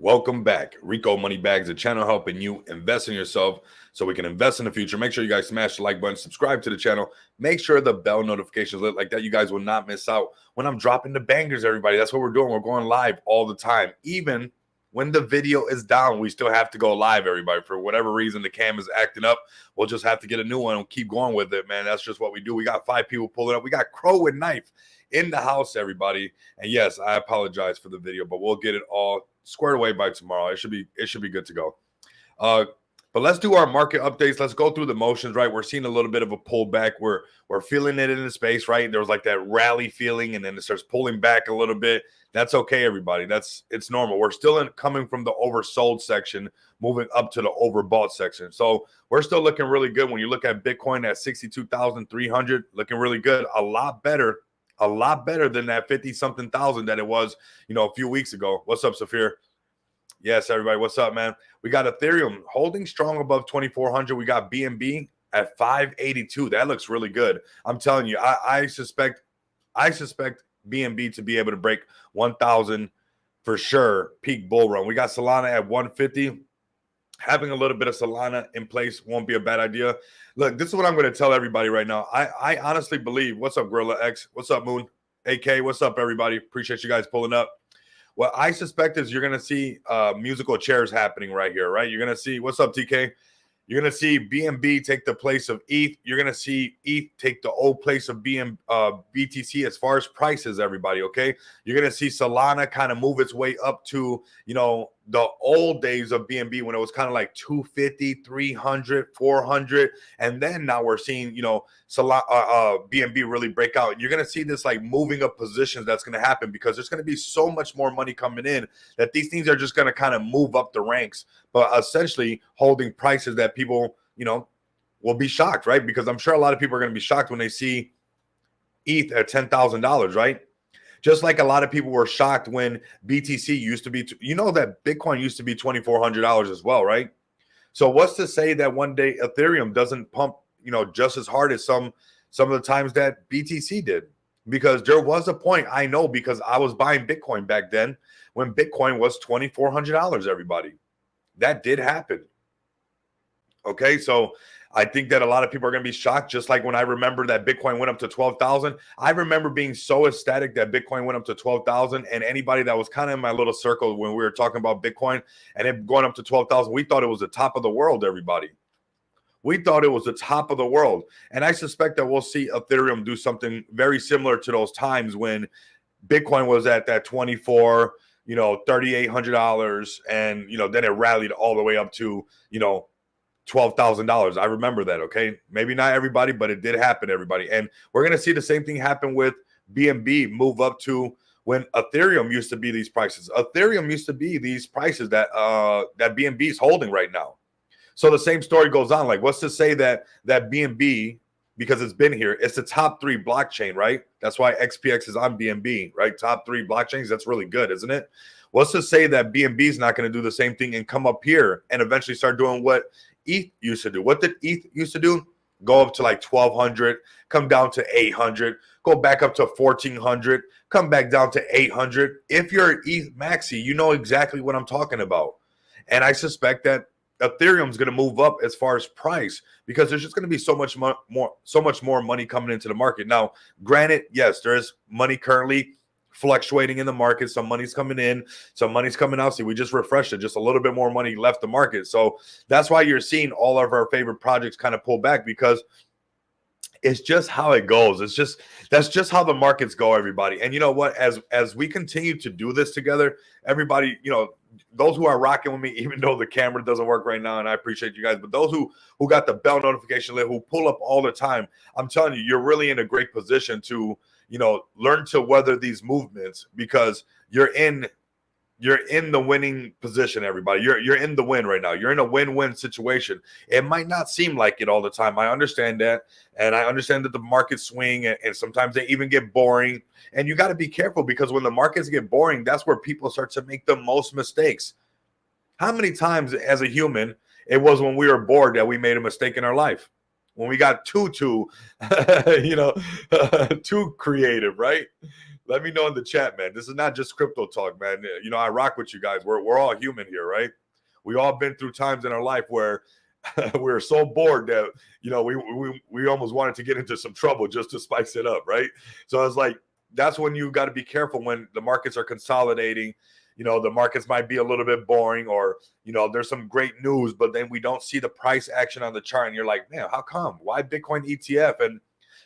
Welcome back. Rico Money Bags, a channel helping you invest in yourself so we can invest in the future. Make sure you guys smash the like button, subscribe to the channel, make sure the bell notifications lit like that. You guys will not miss out when I'm dropping the bangers, everybody. That's what we're doing. We're going live all the time. Even when the video is down, we still have to go live, everybody. For whatever reason, the cam is acting up. We'll just have to get a new one and keep going with it, man. That's just what we do. We got 5 people pulling up. We got Crow with Knife in the house, everybody. And yes, I apologize for the video, but we'll get it all squared away by tomorrow. It should be good to go. But let's do our market updates. Let's go through the motions, right? We're seeing a little bit of a pullback. We're feeling it in the space, right? There was like that rally feeling, and then it starts pulling back a little bit. That's okay, everybody. It's normal. We're still coming from the oversold section, moving up to the overbought section. So we're still looking really good. When you look at Bitcoin at 62,300, looking really good. A lot better than that 50-something thousand that it was, a few weeks ago. What's up, Safir? Yes, everybody. What's up, man? We got Ethereum holding strong above 2,400. We got BNB at 582. That looks really good. I'm telling you, I suspect BNB to be able to break 1,000 for sure. Peak bull run. We got Solana at 150. Having a little bit of Solana in place won't be a bad idea. Look, this is what I'm going to tell everybody right now. I honestly believe. What's up, Gorilla X? What's up, Moon? AK, what's up, everybody? Appreciate you guys pulling up. What I suspect is you're going to see musical chairs happening right here, right? You're going to see, what's up, TK? You're going to see BNB take the place of ETH. You're going to see ETH take the old place of BTC as far as prices, everybody, okay? You're going to see Solana kind of move its way up to, the old days of BNB when it was kind of like 250, 300, 400. And then now we're seeing, Solana, BNB really break out. You're going to see this like moving of positions that's going to happen because there's going to be so much more money coming in that these things are just going to kind of move up the ranks, but essentially holding prices that people, will be shocked, right? Because I'm sure a lot of people are going to be shocked when they see ETH at $10,000, right? Just like a lot of people were shocked when BTC used to be, that Bitcoin used to be $2,400 as well, right? So what's to say that one day Ethereum doesn't pump, just as hard as some of the times that BTC did? Because there was a point, I know, because I was buying Bitcoin back then when Bitcoin was $2,400, everybody. That did happen. Okay, so I think that a lot of people are going to be shocked, just like when I remember that Bitcoin went up to 12,000. I remember being so ecstatic that Bitcoin went up to 12,000, and anybody that was kind of in my little circle when we were talking about Bitcoin and it going up to 12,000, we thought it was the top of the world, everybody. We thought it was the top of the world. And I suspect that we'll see Ethereum do something very similar to those times when Bitcoin was at that 24, $3,800, and, then it rallied all the way up to, $12,000. I remember that, okay? Maybe not everybody, but it did happen, everybody. And we're going to see the same thing happen with BNB move up to when Ethereum used to be these prices. Ethereum used to be these prices that BNB is holding right now. So the same story goes on. Like, what's to say that BNB, because it's been here, it's the top 3 blockchain, right? That's why XPX is on BNB, right? Top 3 blockchains. That's really good, isn't it? What's to say that BNB is not going to do the same thing and come up here and eventually start doing what ETH used to do? What did ETH used to do? Go up to like 1,200, come down to 800, go back up to 1,400, come back down to 800. If you're ETH maxi, you know exactly what I'm talking about. And I suspect that Ethereum is going to move up as far as price because there's just going to be so much more money coming into the market. Now, granted, yes, there is money currently fluctuating in the market. Some money's coming in, some money's coming out. See, we just refreshed it. Just a little bit more money left the market. So that's why you're seeing all of our favorite projects kind of pull back, because it's just how it goes. That's just how the markets go, everybody. And you know what? As we continue to do this together, everybody, those who are rocking with me, even though the camera doesn't work right now, and I appreciate you guys, but those who got the bell notification lit, who pull up all the time, I'm telling you, you're really in a great position to learn to weather these movements, because you're in the winning position, everybody. You're in the win right now. You're in a win-win situation. It might not seem like it all the time. I understand that. And I understand that the markets swing and sometimes they even get boring. And you got to be careful, because when the markets get boring, that's where people start to make the most mistakes. How many times as a human it was when we were bored that we made a mistake in our life? When we got too creative, right? Let me know in the chat, man. This is not just crypto talk, man. You know, I rock with you guys. We're all human here, right? We all been through times in our life where we're so bored that, you know, we almost wanted to get into some trouble just to spice it up, right? So it's like, that's when you got to be careful when the markets are consolidating. You know, the markets might be a little bit boring, or, you know, there's some great news, but then we don't see the price action on the chart. And you're like, man, how come? Why Bitcoin ETF? And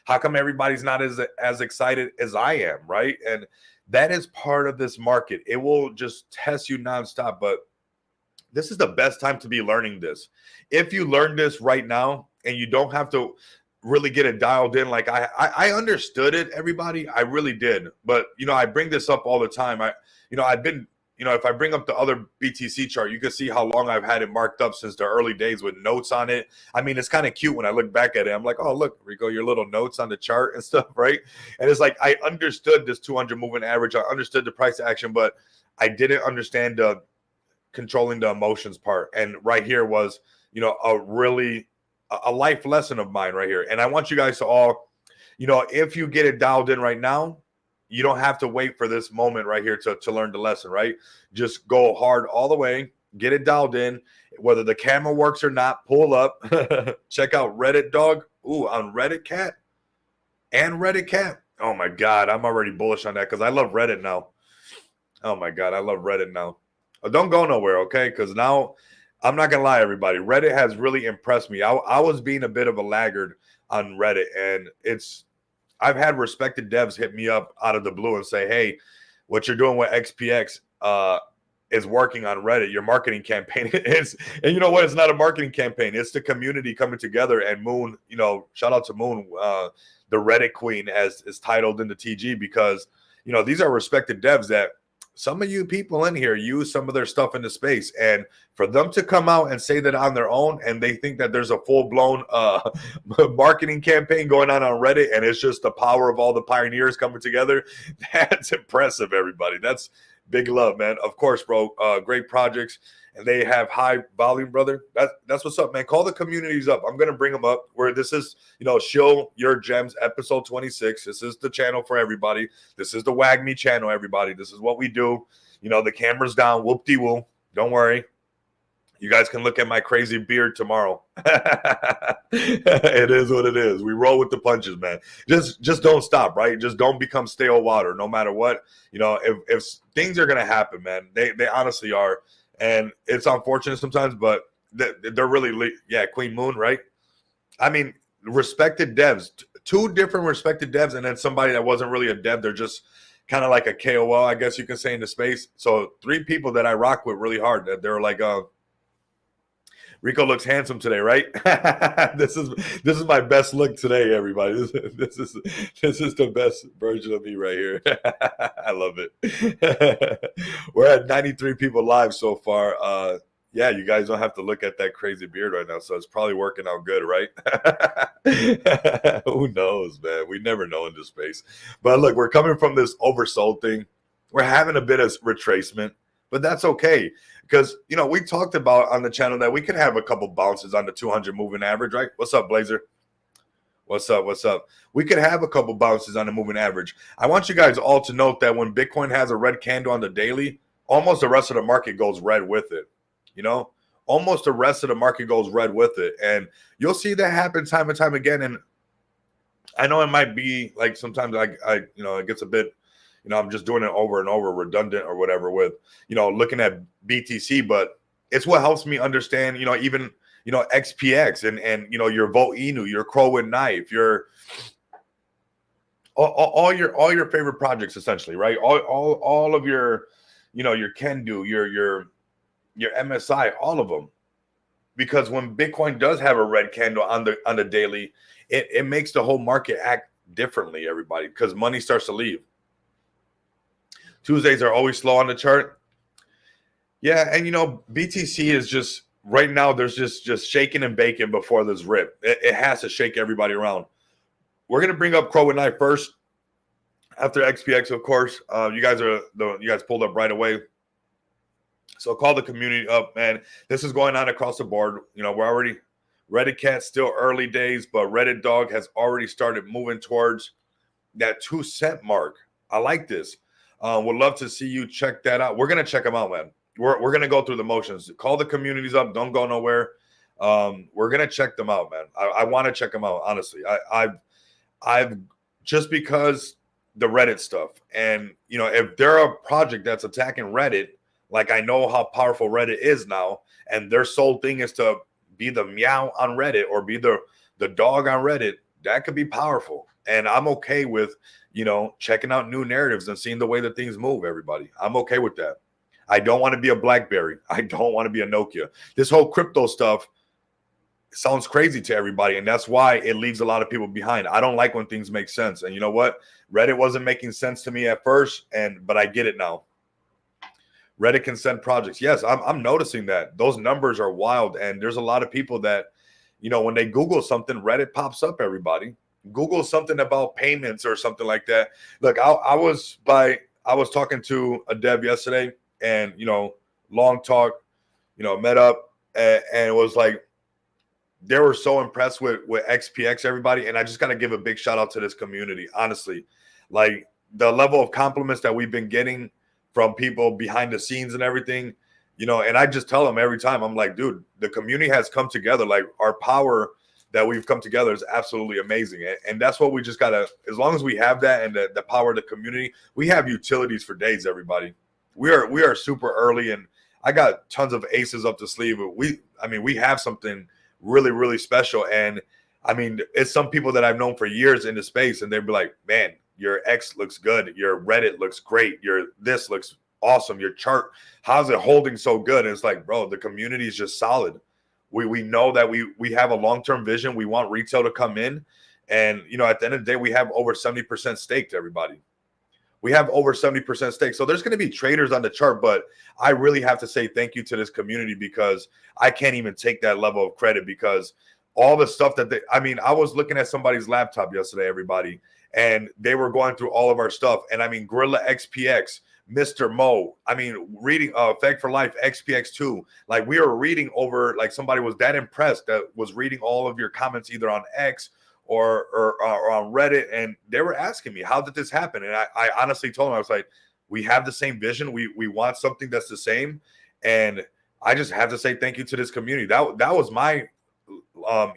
how come everybody's not as excited as I am, right? And that is part of this market. It will just test you nonstop, but this is the best time to be learning this. If you learn this right now and you don't have to really get it dialed in, like I understood it, everybody, I really did. But, you know, I bring this up all the time. I've been, you know, if I bring up the other BTC chart, you can see how long I've had it marked up since the early days with notes on it. I mean, it's kind of cute when I look back at it. I'm like, oh, look, Rico, your little notes on the chart and stuff, right? And it's like, I understood this 200 moving average. I understood the price action, but I didn't understand the controlling the emotions part. And right here was, you know, a life lesson of mine right here. And I want you guys to all, you know, if you get it dialed in right now, you don't have to wait for this moment right here to learn the lesson, right? Just go hard all the way, get it dialed in. Whether the camera works or not, pull up. Check out Reddit Dog. Ooh, on Reddit Cat and Reddit Cat. Oh my God, I'm already bullish on that because I love Reddit now. Oh my God, I love Reddit now. Don't go nowhere, okay? Because now, I'm not gonna lie, everybody. Reddit has really impressed me. I was being a bit of a laggard on Reddit, and I've had respected devs hit me up out of the blue and say, hey, what you're doing with XPX is working on Reddit. Your marketing campaign is, and you know what? It's not a marketing campaign. It's the community coming together. And Moon, you know, shout out to Moon, the Reddit queen, as is titled in the TG, because, you know, these are respected devs that some of you people in here use some of their stuff in the space, and for them to come out and say that on their own, and they think that there's a full-blown marketing campaign going on Reddit, and it's just the power of all the pioneers coming together, that's impressive, everybody. That's big love, man. Of course, bro. Great projects, and they have high volume, brother. That's what's up, man. Call the communities up. I'm gonna bring them up. Where this is, you know, Shill Your Gems, episode 26. This is the channel for everybody. This is the Wag Me channel, everybody. This is what we do. You know, the camera's down. Whoop-de-woo. Don't worry. You guys can look at my crazy beard tomorrow. It is what it is. We roll with the punches, man. Just don't stop, right? Just don't become stale water, no matter what. You know, if things are gonna happen, man, they honestly are. And it's unfortunate sometimes, but they're really, yeah, Queen Moon, right? I mean, respected devs, two different respected devs, and then somebody that wasn't really a dev. They're just kind of like a KOL, I guess you can say, in the space. So 3 people that I rock with really hard. That they're like, Rico looks handsome today, right? This is my best look today, everybody. This is the best version of me right here. I love it. We're at 93 people live so far. Yeah, you guys don't have to look at that crazy beard right now, so it's probably working out good, right? Who knows, man? We never know in this space. But look, we're coming from this oversold thing. We're having a bit of retracement, but that's okay. Because, you know, we talked about on the channel that we could have a couple bounces on the 200 moving average, right? What's up, Blazer? What's up? What's up? We could have a couple bounces on the moving average. I want you guys all to note that when Bitcoin has a red candle on the daily, almost the rest of the market goes red with it. You know, almost the rest of the market goes red with it. And you'll see that happen time and time again. And I know it might be like sometimes I you know, it gets a bit, you know, I'm just doing it over and over, redundant or whatever with, you know, looking at BTC, but it's what helps me understand, you know, even, you know, XPX and you know, your Volt Inu, your Crow and Knife, your all your favorite projects, essentially, right? All of your, you know, your Kendu, your MSI, all of them. Because when Bitcoin does have a red candle on the daily, it makes the whole market act differently, everybody, because money starts to leave. Tuesdays are always slow on the chart. Yeah, and you know, BTC is just right now, there's just shaking and baking before this rip. It has to shake everybody around. We're gonna bring up Crow and Knife first, after XPX, of course. You guys pulled up right away. So call the community up, man. This is going on across the board. You know, we're already Reddit Cat, still early days, but Reddit Dog has already started moving towards that 2 cent mark. I like this. Would love to see you check that out. We're gonna check them out, man. We're gonna go through the motions. Call the communities up. Don't go nowhere. We're gonna check them out, man. I want to check them out. Honestly, I've just because the Reddit stuff, and if they're a project that's attacking Reddit, like I know how powerful Reddit is now, and their sole thing is to be the meow on Reddit or be the dog on Reddit, that could be powerful. And I'm okay with checking out new narratives and seeing the way that things move. Everybody, I'm okay with that. I don't want to be a BlackBerry. I don't want to be a Nokia. This whole crypto stuff sounds crazy to everybody, and that's why it leaves a lot of people behind. I don't like when things make sense, and you know what? Reddit wasn't making sense to me at first, but I get it now. Reddit can send projects. Yes, I'm noticing that those numbers are wild, and there's a lot of people that, when they Google something, Reddit pops up. Everybody, Google something about payments or something like that. Look, I was talking to a dev yesterday, and long talk, met up, and it was like they were so impressed with XPX, everybody, and I just got to give a big shout out to this community. Honestly, like the level of compliments that we've been getting from people behind the scenes and everything, and I just tell them every time, I'm like, dude, the community has come together. Like our power that we've come together is absolutely amazing. And that's what we just gotta, as long as we have that and the power of the community, we have utilities for days, everybody. We are super early, and I got tons of aces up the sleeve. We have something really, really special. And I mean, it's some people that I've known for years in the space, and they'd be like, man, your X looks good. Your Reddit looks great. Your this looks awesome. Your chart, how's it holding so good? And it's like, bro, the community is just solid. We know that we have a long-term vision. We want retail to come in. And, at the end of the day, we have over 70% staked, everybody. We have over 70% stake. So there's going to be traders on the chart, but I really have to say thank you to this community, because I can't even take that level of credit, because all the stuff that I was looking at somebody's laptop yesterday, everybody, and they were going through all of our stuff. And I mean, Gorilla XPX, Mr. Mo, reading Fag for Life, XPX2. Like we were reading over, like somebody was that impressed that was reading all of your comments either on X or on Reddit, and they were asking me, how did this happen? And I honestly told them, I was like, we have the same vision. We want something that's the same. And I just have to say thank you to this community. That was my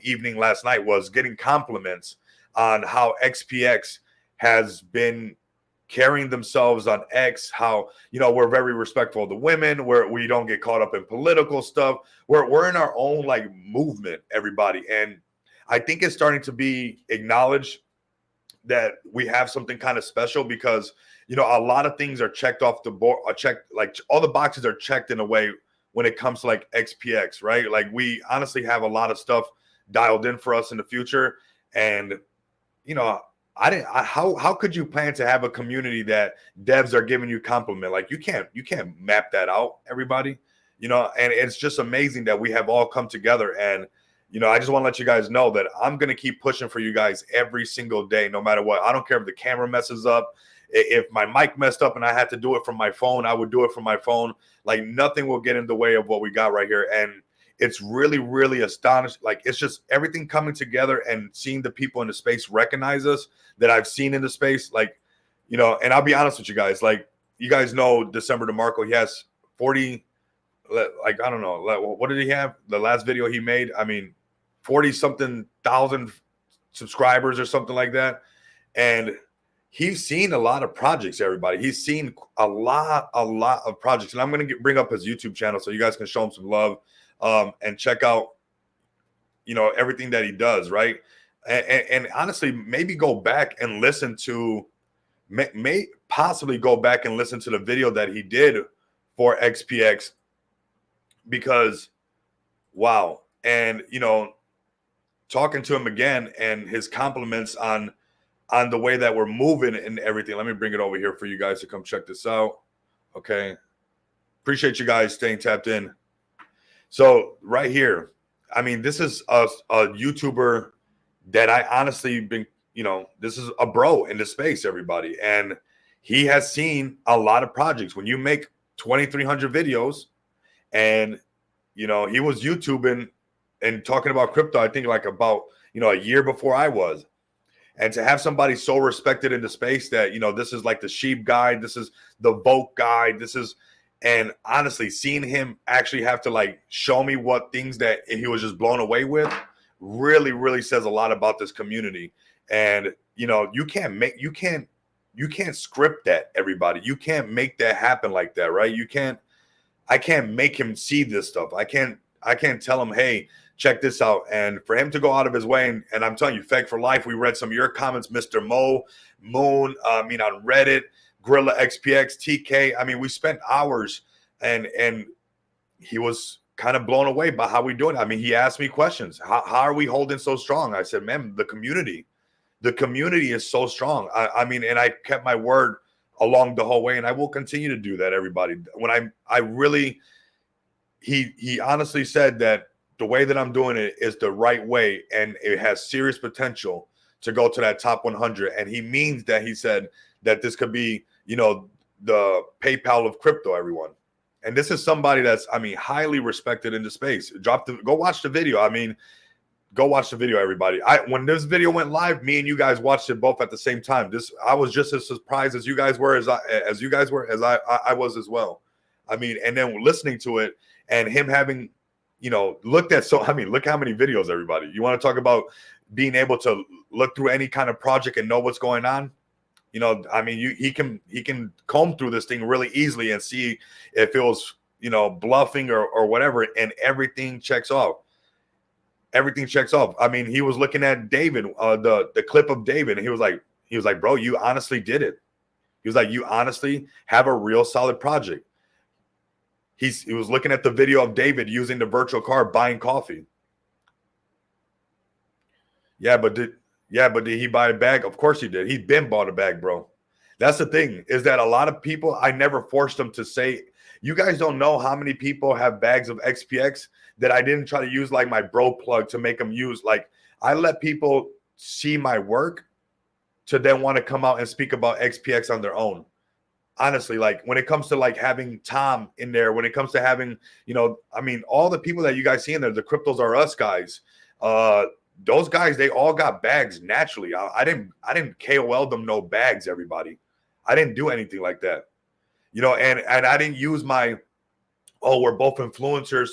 evening last night, was getting compliments on how XPX has been carrying themselves on X, how we're very respectful of the women, where we don't get caught up in political stuff. We're in our own like movement, everybody. And I think it's starting to be acknowledged that we have something kind of special, because a lot of things are checked off the board, like all the boxes are checked in a way when it comes to like XPX, right? Like we honestly have a lot of stuff dialed in for us in the future. And how could you plan to have a community that devs are giving you compliment? Like you can't map that out, everybody, and it's just amazing that we have all come together. And I just want to let you guys know that I'm going to keep pushing for you guys every single day, no matter what. I don't care if the camera messes up. If my mic messed up and I had to do it from my phone, I would do it from my phone. Like nothing will get in the way of what we got right here. And it's really, really astonishing. Like it's just everything coming together, and seeing the people in the space recognize us that I've seen in the space. Like, and I'll be honest with you guys. Like you guys know December DeMarco, he has 40, like, I don't know. What did he have? The last video he made, 40 something thousand subscribers or something like that. And he's seen a lot of projects, everybody. He's seen a lot of projects. And I'm going to bring up his YouTube channel so you guys can show him some love, and check out, everything that he does, right? And honestly, maybe go back and listen to, may possibly go back and listen to the video that he did for XPX, because wow. And, talking to him again and his compliments on the way that we're moving and everything. Let me bring it over here for you guys to come check this out. Okay. Appreciate you guys staying tapped in. So right here, this is a YouTuber that I honestly been, this is a bro in the space, everybody. And he has seen a lot of projects. When you make 2,300 videos, and, he was YouTubing and talking about crypto, I think like about, a year before I was. And to have somebody so respected in the space that, you know, this is like the sheep guy, this is the vote guy, this is, and honestly, seeing him actually have to like show me what things that he was just blown away with really, really says a lot about this community. And, you know, you can't script that, everybody. You can't make that happen like that, right? I can't make him see this stuff. I can't tell him, hey, check this out. And for him to go out of his way, and I'm telling you, Fake for Life, we read some of your comments, Mr. Moon, on Reddit, Gorilla XPX, TK. I mean, we spent hours, and he was kind of blown away by how we doing. I mean, he asked me questions. How are we holding so strong? I said, man, the community is so strong. I mean, and I kept my word along the whole way, and I will continue to do that, everybody. When I really, he honestly said that the way that I'm doing it is the right way, and it has serious potential to go to that top 100. And he means that. He said that this could be, you know, the PayPal of crypto, everyone. And this is somebody that's, I mean, highly respected in the space. Go watch the video. I mean, go watch the video, everybody. When this video went live, me and you guys watched it both at the same time. I was just as surprised as you guys were, as I was as well. I mean, and then listening to it and him having, you know, look how many videos, everybody. You want to talk about being able to look through any kind of project and know what's going on? You know, I mean, he can comb through this thing really easily and see if it was, you know, bluffing or whatever, and everything checks off. Everything checks off. I mean, he was looking at David, the clip of David, and he was like, bro, you honestly did it. He was like, you honestly have a real solid project. He was looking at the video of David using the virtual card buying coffee. Yeah, but did he buy a bag? Of course he did. He's been bought a bag, bro. That's the thing, is that a lot of people, I never forced them to say, you guys don't know how many people have bags of XPX that I didn't try to use like my bro plug to make them use. Like, I let people see my work to then want to come out and speak about XPX on their own. Honestly, like when it comes to like having Tom in there, when it comes to having, you know, I mean, all the people that you guys see in there, the Cryptos Are Us guys, those guys, they all got bags naturally. I didn't KOL them no bags, everybody. I didn't do anything like that, you know, and I didn't use my, oh, we're both influencers,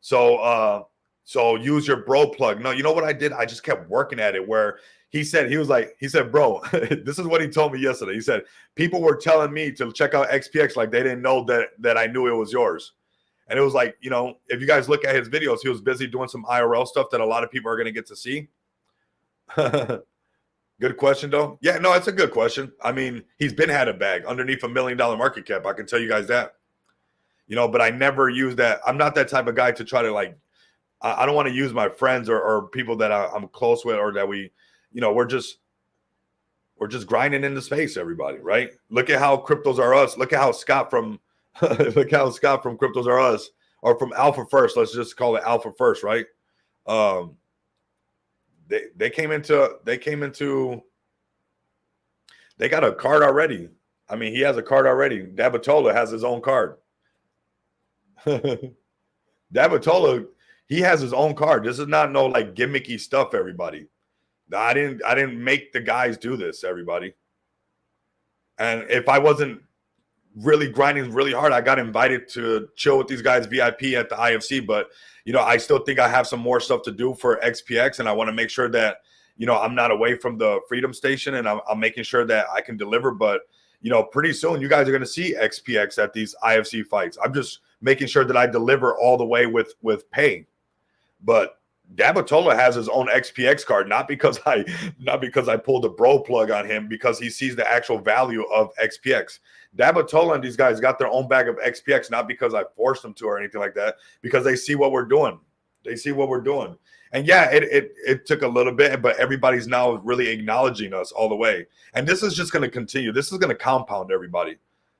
so use your bro plug. No, you know what I did? I just kept working at it, where he said, bro, this is what he told me yesterday. He said, people were telling me to check out XPX like they didn't know that I knew it was yours. And it was like, you know, if you guys look at his videos, he was busy doing some IRL stuff that a lot of people are going to get to see. Good question, though. Yeah, no, it's a good question. I mean, he's been had a bag underneath $1 million market cap. I can tell you guys that. You know, but I never use that. I'm not that type of guy to try to like, I don't want to use my friends or people that I'm close with, or that we, you know, we're just grinding in the space, everybody, right? Look at how Cryptos Are Us. Look at how Scott from Cryptos Are Us, or from Alpha First. Let's just call it Alpha First, right? They came into they got a card already. I mean, he has a card already. Dabatola has his own card. Dabatola, he has his own card. This is not no like gimmicky stuff, everybody. I didn't make the guys do this, everybody. And if I wasn't really grinding really hard, I got invited to chill with these guys VIP at the IFC. But, you know, I still think I have some more stuff to do for XPX, and I want to make sure that, you know, I'm not away from the Freedom Station, and I'm making sure that I can deliver. But, you know, pretty soon you guys are going to see XPX at these IFC fights. I'm just making sure that I deliver all the way with pay. But Dabatola has his own XPX card, not because I pulled a bro plug on him, because he sees the actual value of XPX. Dabatola and these guys got their own bag of XPX, not because I forced them to or anything like that, because they see what we're doing. They see what we're doing. And yeah, it took a little bit, but everybody's now really acknowledging us all the way. And this is just going to continue. This is going to compound, everybody.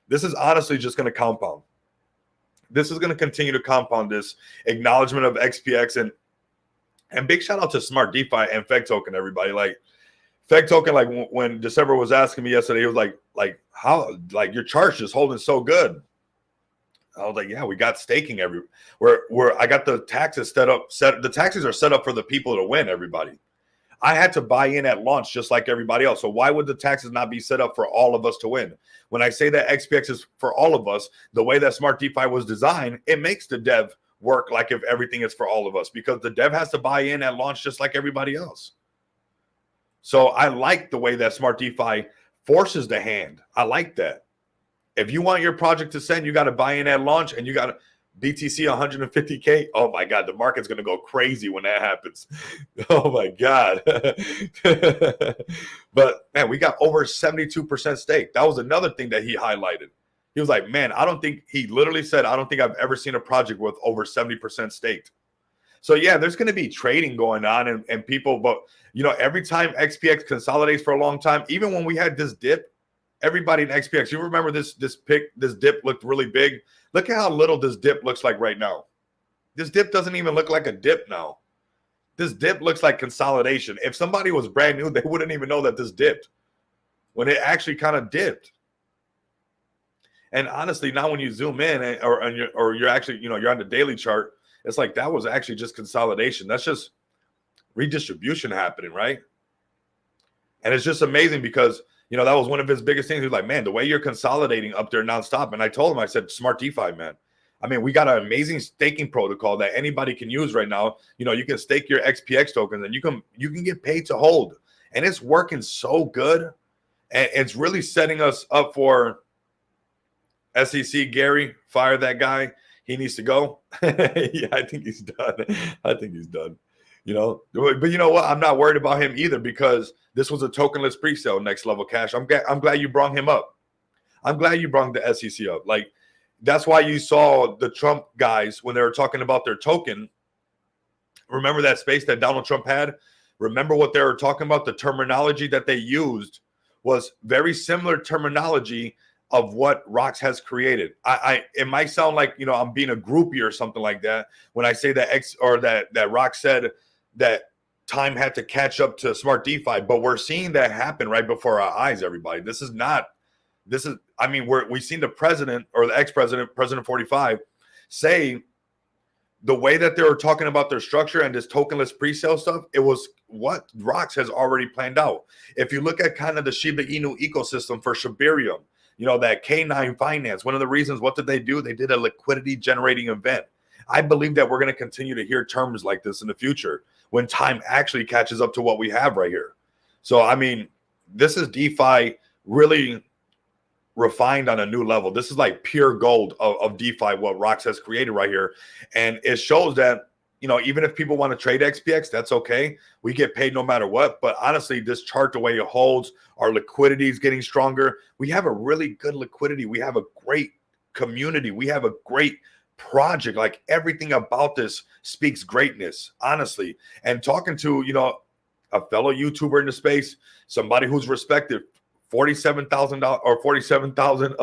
This is honestly just going to compound. This is going to continue to compound, this acknowledgement of XPX. And big shout out to Smart DeFi and Feg Token, everybody. Like Feg Token, like when December was asking me yesterday, he was like how, like, your chart's just holding so good. I was like, yeah, we got staking where I got the taxes set up. The taxes are set up for the people to win, everybody. I had to buy in at launch just like everybody else. So why would the taxes not be set up for all of us to win? When I say that XPX is for all of us, the way that Smart DeFi was designed, it makes the dev work like if everything is for all of us, because the dev has to buy in at launch just like everybody else. So I like the way that Smart DeFi forces the hand. I like that. If you want your project to send, you got to buy in at launch, and you got to BTC 150K. Oh my God, the market's going to go crazy when that happens. Oh my God. But man, we got over 72% stake. That was another thing that he highlighted. He was like, man, he literally said, I don't think I've ever seen a project with over 70% staked. So yeah, there's going to be trading going on and people, but every time XPX consolidates for a long time, even when we had this dip, everybody in XPX, you remember this dip looked really big. Look at how little this dip looks like right now. This dip doesn't even look like a dip now. This dip looks like consolidation. If somebody was brand new, they wouldn't even know that this dipped when it actually kind of dipped. And honestly, now when you zoom in or you're actually, you're on the daily chart, it's like that was actually just consolidation. That's just redistribution happening, right? And it's just amazing because, that was one of his biggest things. He was like, man, the way you're consolidating up there nonstop. And I told him, I said, Smart DeFi, man. I mean, we got an amazing staking protocol that anybody can use right now. You can stake your XPX tokens and you can get paid to hold. And it's working so good. And it's really setting us up for SEC. Gary, fire that guy. He needs to go. Yeah, I think he's done. But you know what? I'm not worried about him either, because this was a tokenless pre-sale, Next Level Cash. I'm glad you brought him up. I'm glad you brought the SEC up. Like, that's why you saw the Trump guys when they were talking about their token. Remember that space that Donald Trump had? Remember what they were talking about? The terminology that they used was very similar terminology of what Rox has created. It might sound like, I'm being a groupie or something like that when I say that that Rox said that time had to catch up to Smart DeFi, but we're seeing that happen right before our eyes, everybody. We've seen the president or the ex-president, President 45, say the way that they were talking about their structure and this tokenless pre-sale stuff, it was what Rox has already planned out. If you look at kind of the Shiba Inu ecosystem for Shibarium, that K9 finance, one of the reasons, what did they do? They did a liquidity generating event. I believe that we're going to continue to hear terms like this in the future when time actually catches up to what we have right here. So, I mean, this is DeFi really refined on a new level. This is like pure gold of DeFi, what Rox has created right here. And it shows that, even if people want to trade XPX, that's okay. We get paid no matter what. But honestly, this chart, the way it holds, our liquidity is getting stronger. We have a really good liquidity. We have a great community. We have a great project. Like, everything about this speaks greatness, honestly. And talking to, a fellow YouTuber in the space, somebody who's respected, $47,000 or 47,000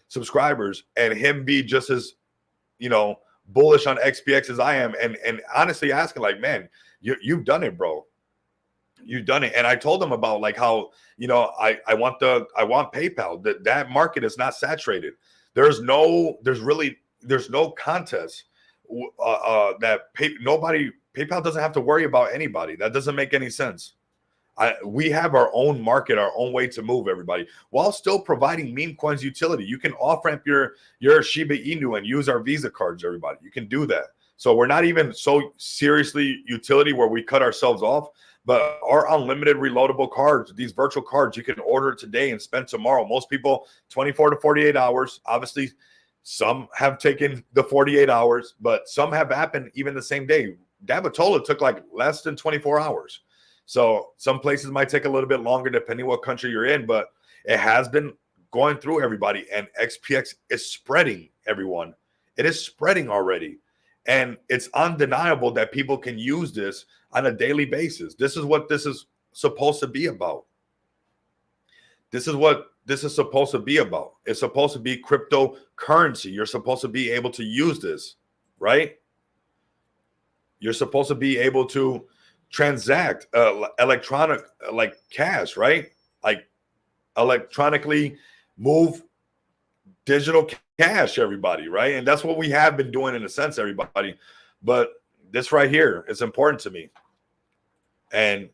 subscribers, and him be just as, bullish on XPX as I am, and honestly asking, like, man, you've done it, bro. You've done it. And I told him about like how, I want PayPal. That market is not saturated. There's no contest. PayPal doesn't have to worry about anybody. That doesn't make any sense. We have our own market, our own way to move, everybody, while still providing meme coins utility. You can off-ramp your Shiba Inu and use our Visa cards, everybody. You can do that. So we're not even so seriously utility where we cut ourselves off, but our unlimited reloadable cards, these virtual cards, you can order today and spend tomorrow. Most people, 24 to 48 hours. Obviously, some have taken the 48 hours, but some have happened even the same day. Dabatola took like less than 24 hours. So some places might take a little bit longer depending what country you're in, but it has been going through, everybody, and XPX is spreading, everyone. It is spreading already. And it's undeniable that people can use this on a daily basis. This is what this is supposed to be about. This is what this is supposed to be about. It's supposed to be cryptocurrency. You're supposed to be able to use this, right? You're supposed to be able to transact electronic, like cash, right? Like electronically move digital cash, everybody, right? And that's what we have been doing in a sense, everybody. But this right here is important to me. And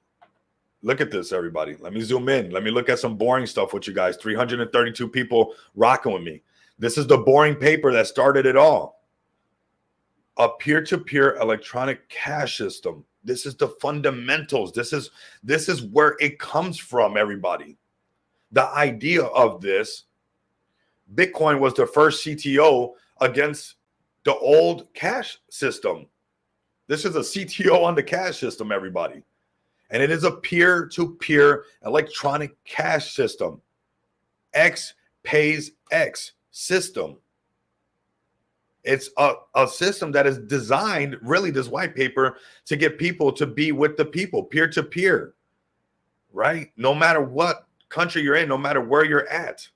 Look at this, everybody. Let me zoom in. Let me look at some boring stuff with you guys. 332 people rocking with me. This is the boring paper that started it all. A peer-to-peer electronic cash system. This is the fundamentals. This is where it comes from, everybody. The idea of this, Bitcoin was the first CTO against the old cash system. This is a CTO on the cash system, everybody. And it is a peer-to-peer electronic cash system. X pays X system. It's a system that is designed, really, this white paper, to get people to be with the people, peer-to-peer, right? No matter what country you're in, no matter where you're at.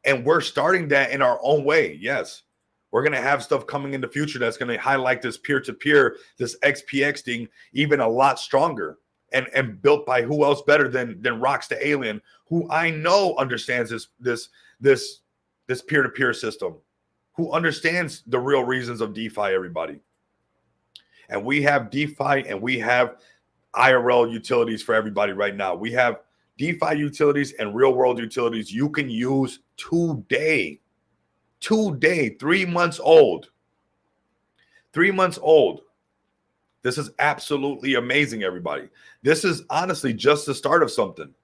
And we're starting that in our own way. Yes, we're going to have stuff coming in the future that's going to highlight this peer-to-peer, this XPX thing, even a lot stronger. And built by who else better than Rocks the Alien, who I know understands this peer-to-peer system, who understands the real reasons of DeFi, everybody. And we have DeFi and we have IRL utilities for everybody right now. We have DeFi utilities and real world utilities you can use today. 3 months old. 3 months old. This is absolutely amazing, everybody. This is honestly just the start of something.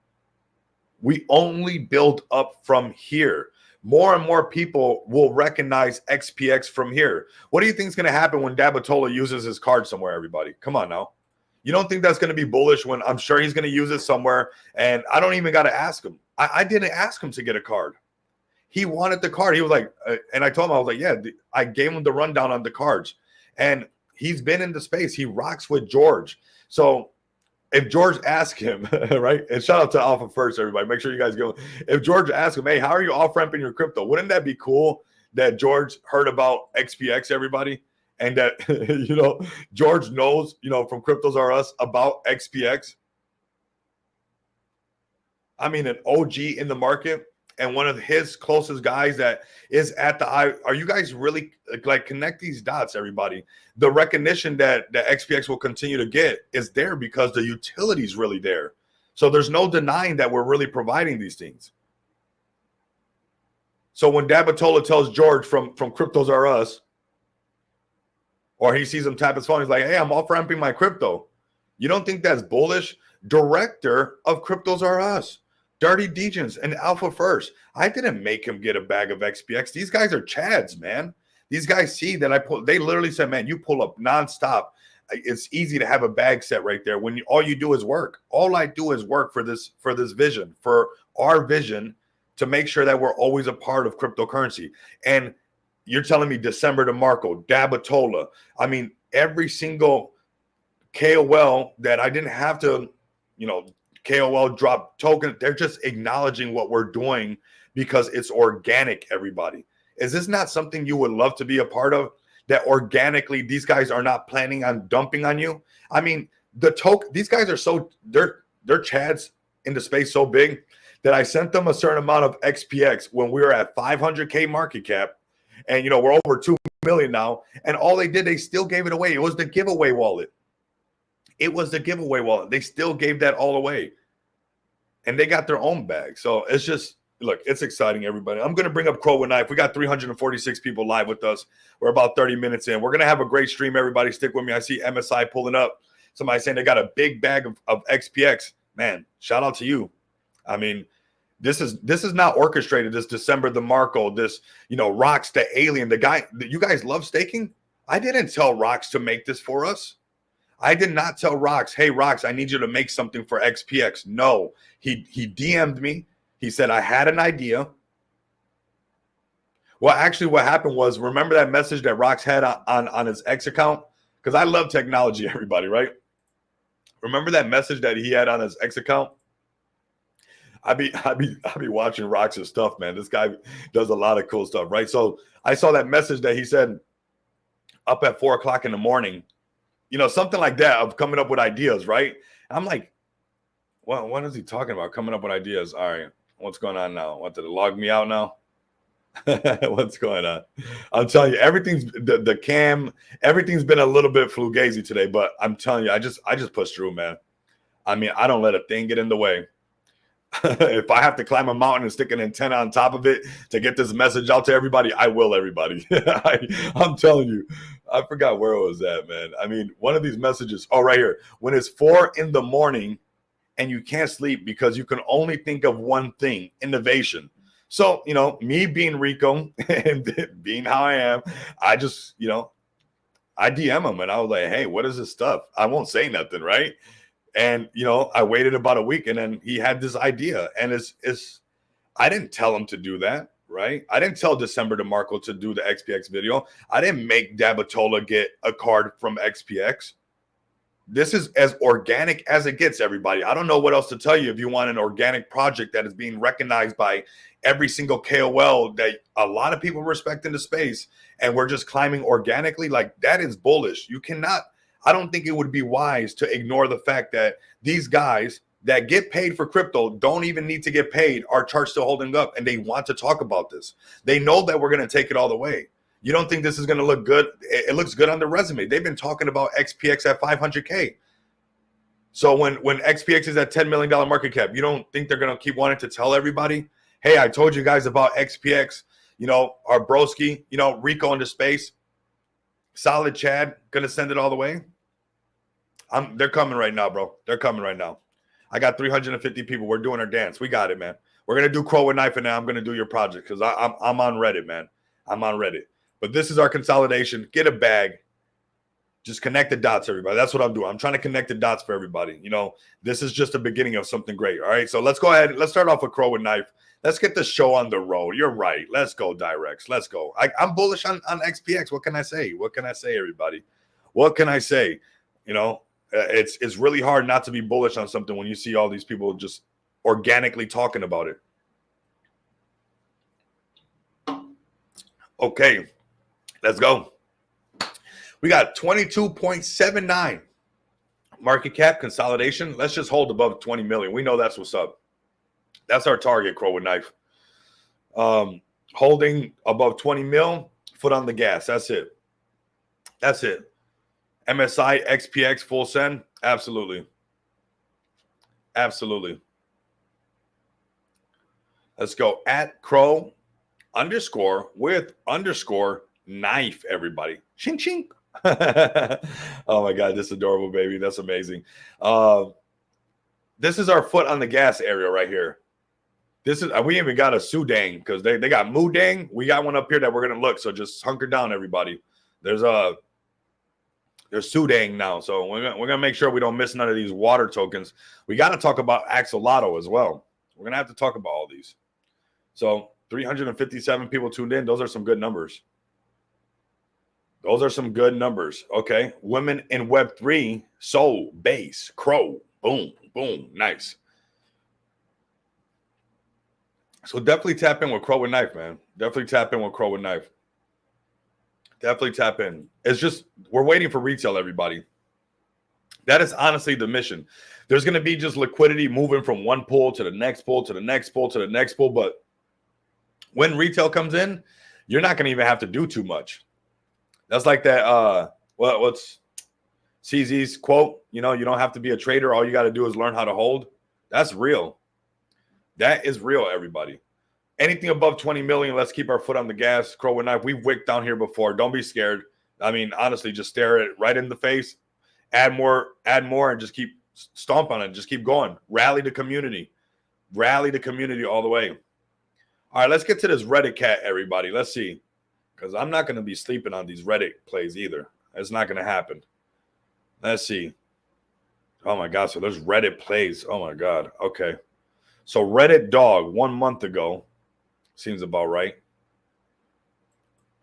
We only build up from here. More and more people will recognize XPX from here. What do you think is going to happen when Dabatola uses his card somewhere, everybody? Come on now. You don't think that's going to be bullish when I'm sure he's going to use it somewhere, and I don't even got to ask him. I didn't ask him to get a card. He wanted the card. He was like, and I told him, I was like, yeah, I gave him the rundown on the cards. And he's been in the space. He rocks with George. So if George asked him, right, and shout out to Alpha First, everybody. Make sure you guys go. If George asked him, hey, how are you off-ramping your crypto? Wouldn't that be cool that George heard about XPX, everybody? And that, George knows, from Cryptos R Us about XPX. I mean, an OG in the market and one of his closest guys that is at the eye. Are you guys really connect these dots, everybody? The recognition that the XPX will continue to get is there because the utility is really there. So there's no denying that we're really providing these things. So when Dabatola tells George from Cryptos R Us, or he sees him tap his phone, he's like, hey, I'm off-ramping my crypto. You don't think that's bullish? Director of Cryptos R Us, Dirty Degens and Alpha First. I didn't make him get a bag of XPX. These guys are Chads, man. These guys see that they literally said, man, you pull up nonstop. It's easy to have a bag set right there when all you do is work. All I do is work for this vision, for our vision, to make sure that we're always a part of cryptocurrency. And you're telling me December DeMarco, Dabatola. I mean, every single KOL that I didn't have to, KOL drop token. They're just acknowledging what we're doing because it's organic, everybody. Is this not something you would love to be a part of? That organically these guys are not planning on dumping on you? I mean, these guys are they're Chads in the space so big that I sent them a certain amount of XPX when we were at 500K market cap. And, we're over 2 million now. And all they did, they still gave it away. It was the giveaway wallet. They still gave that all away. And they got their own bag. So it's just, look, it's exciting, everybody. I'm going to bring up Crow and Knife. We got 346 people live with us. We're about 30 minutes in. We're going to have a great stream, everybody. Stick with me. I see MSI pulling up. Somebody saying they got a big bag of XPX. Man, shout out to you. I mean, this is not orchestrated. This December DeMarco, this, Rocks the Alien, the guy that you guys love staking. I didn't tell Rocks to make this for us. I did not tell Rocks, hey, Rocks, I need you to make something for XPX. No, he DM'd me. He said, I had an idea. Well, actually, what happened was, remember that message that Rocks had on his X account? Because I love technology, everybody, right? Remember that message that he had on his X account? I be watching Rocks' stuff, man. This guy does a lot of cool stuff, right? So I saw that message that he said up at 4 o'clock in the morning, something like that, of coming up with ideas, right? I'm like, well, what is he talking about? Coming up with ideas. All right, what's going on now? What, did it log me out now? What's going on? I'm telling you, everything's the cam, everything's been a little bit fugazi today, but I'm telling you, I just pushed through, man. I mean, I don't let a thing get in the way. If I have to climb a mountain and stick an antenna on top of it to get this message out to everybody, I will, everybody. I'm telling you, I forgot where it was at, man. I mean, one of these messages, oh, right here. When it's 4 a.m. and you can't sleep because you can only think of one thing, innovation. So, you know, me being Rico and being how I am, I just, you know, I DM him and I was like, hey, what is this stuff? I won't say nothing, right? And, you know, I waited about a week and then he had this idea. And it's I didn't tell him to do that, right? I didn't tell December DeMarco to do the XPX video. I didn't make Dabatola get a card from XPX. This is as organic as it gets, everybody. I don't know what else to tell you if you want an organic project that is being recognized by every single KOL that a lot of people respect in the space, and we're just climbing organically. Like, that is bullish. You cannot, I don't think it would be wise to ignore the fact that these guys that get paid for crypto don't even need to get paid. Our chart's still holding up, and they want to talk about this. They know that we're going to take it all the way. You don't think this is going to look good? It looks good on the resume. They've been talking about XPX at 500K. So when XPX is at $10 million market cap, you don't think they're going to keep wanting to tell everybody, hey, I told you guys about XPX, you know, our broski, you know, Rico into space, solid Chad, going to send it all the way? They're coming right now, bro. They're coming right now. I got 350 people. We're doing our dance. We got it, man. We're going to do Crow with Knife, and now I'm going to do your project because I'm on Reddit, man. I'm on Reddit. But this is our consolidation. Get a bag. Just connect the dots, everybody. That's what I'm doing. I'm trying to connect the dots for everybody. You know, this is just the beginning of something great. All right, so let's go ahead. Let's start off with Crow with Knife. Let's get the show on the road. You're right. Let's go, Directs. Let's go. I'm bullish on XPX. What can I say? What can I say, everybody? What can I say? You know, it's really hard not to be bullish on something when you see all these people just organically talking about it. Okay. Let's go. We got 22.79 market cap consolidation. Let's just hold above 20 million. We know that's what's up. That's our target, Crow with Knife. Holding above 20 mil, foot on the gas. That's it. That's it. MSI, XPX, full send. Absolutely. Absolutely. Let's go at Crow _with_ knife, everybody. Chink, chink. Oh my God, this is adorable, baby. That's amazing. This is our foot on the gas area right here. This is, we even got a Sudang because they got Mudang. We got one up here that we're gonna look. So just hunker down, everybody. There's Sudang now. So we're gonna make sure we don't miss none of these water tokens. We got to talk about Axolotl as well. We're gonna have to talk about all these. So 357 people tuned in. Those are some good numbers. Those are some good numbers. Okay. Women in Web3, Soul, Base, Crow. Boom, boom. Nice. So definitely tap in with Crow with Knife, man. Definitely tap in with Crow with Knife. Definitely tap in. It's just, we're waiting for retail, everybody. That is honestly the mission. There's going to be just liquidity moving from one pool to the next pool, to the next pool, to the next pool. But when retail comes in, you're not going to even have to do too much. That's like that, what's CZ's quote, you know, you don't have to be a trader. All you got to do is learn how to hold. That's real. That is real, everybody. Anything above 20 million, let's keep our foot on the gas. Crow with Knife, we've wicked down here before. Don't be scared. I mean, honestly, just stare it right in the face. Add more, and just keep stomp on it. Just keep going. Rally the community. Rally the community all the way. All right, let's get to this Reddit cat, everybody. Let's see. Because I'm not going to be sleeping on these Reddit plays either. It's not going to happen. Let's see. Oh, my God. So there's Reddit plays. Oh, my God. Okay. So Reddit dog 1 month ago. Seems about right.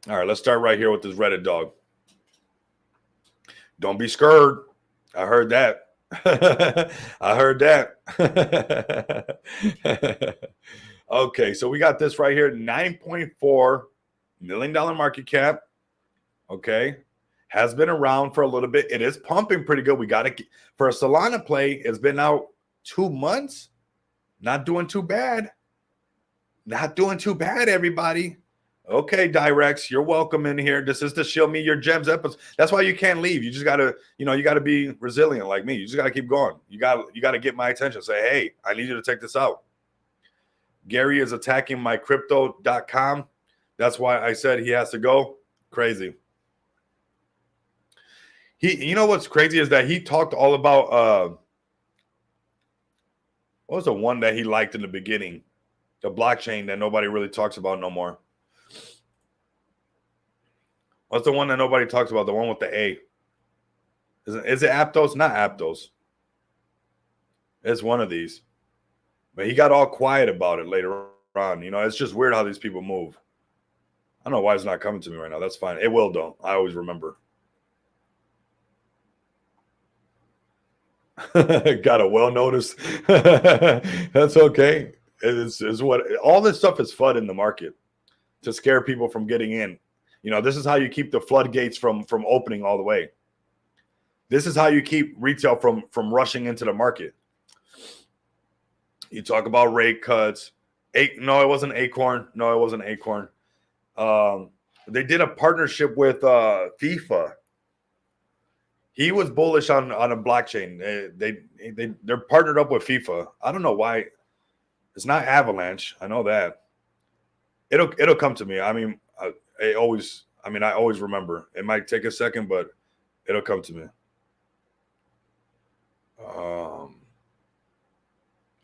All right. Let's start right here with this Reddit dog. Don't be scared. I heard that. I heard that. Okay. So we got this right here. $9.4 million market cap. Okay. Has been around for a little bit. It is pumping pretty good. We got to, for a Solana play, it's been out 2 months. Not doing too bad. Not doing too bad, everybody. Okay, Direx, you're welcome in here. This is the Shill Me Your Gems episode. That's why you can't leave. You just gotta, you gotta be resilient like me. You just gotta keep going. You gotta get my attention. Say, hey, I need you to check this out. Gary is attacking my crypto.com. That's why I said he has to go. Crazy. You know what's crazy is that he talked all about what was the one that he liked in the beginning? The blockchain that nobody really talks about no more. What's the one that nobody talks about? The one with the A. Is it Aptos? Not Aptos. It's one of these. But he got all quiet about it later on. It's just weird how these people move. I don't know why it's not coming to me right now. That's fine. It will, though. I always remember. Got a well noticed. That's okay. It's what all this stuff is FUD in the market to scare people from getting in. This is how you keep the floodgates from opening all the way. This is how you keep retail from rushing into the market. You talk about rate cuts. No, it wasn't Acorn. They did a partnership with FIFA. He was bullish on a blockchain. They're partnered up with FIFA. I don't know why. It's not Avalanche. I know that. It'll come to me. I always remember. It might take a second, but it'll come to me.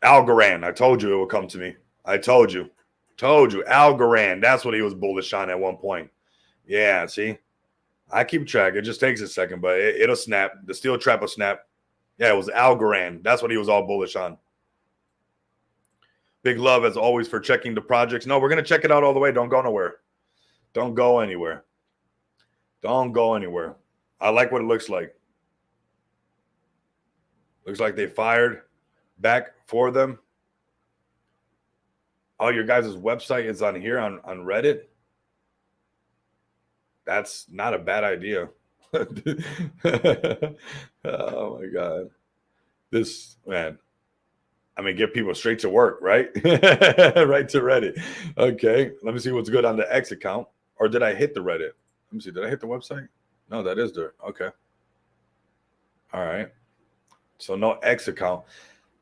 Algorand. I told you it would come to me. I told you. Algorand. That's what he was bullish on at one point. Yeah, see? I keep track. It just takes a second, but it'll snap. The steel trap will snap. Yeah, it was Algorand. That's what he was all bullish on. Big love, as always, for checking the projects. No, we're going to check it out all the way. Don't go nowhere. Don't go anywhere. I like what it looks like. Looks like they fired back for them. Oh, your guys' website is on here on Reddit. That's not a bad idea. Oh my God. This man. Get people straight to work, right? Right to Reddit. Okay. Let me see what's good on the X account. Or did I hit the Reddit? Let me see. Did I hit the website? No, that is there. Okay. All right. So no X account.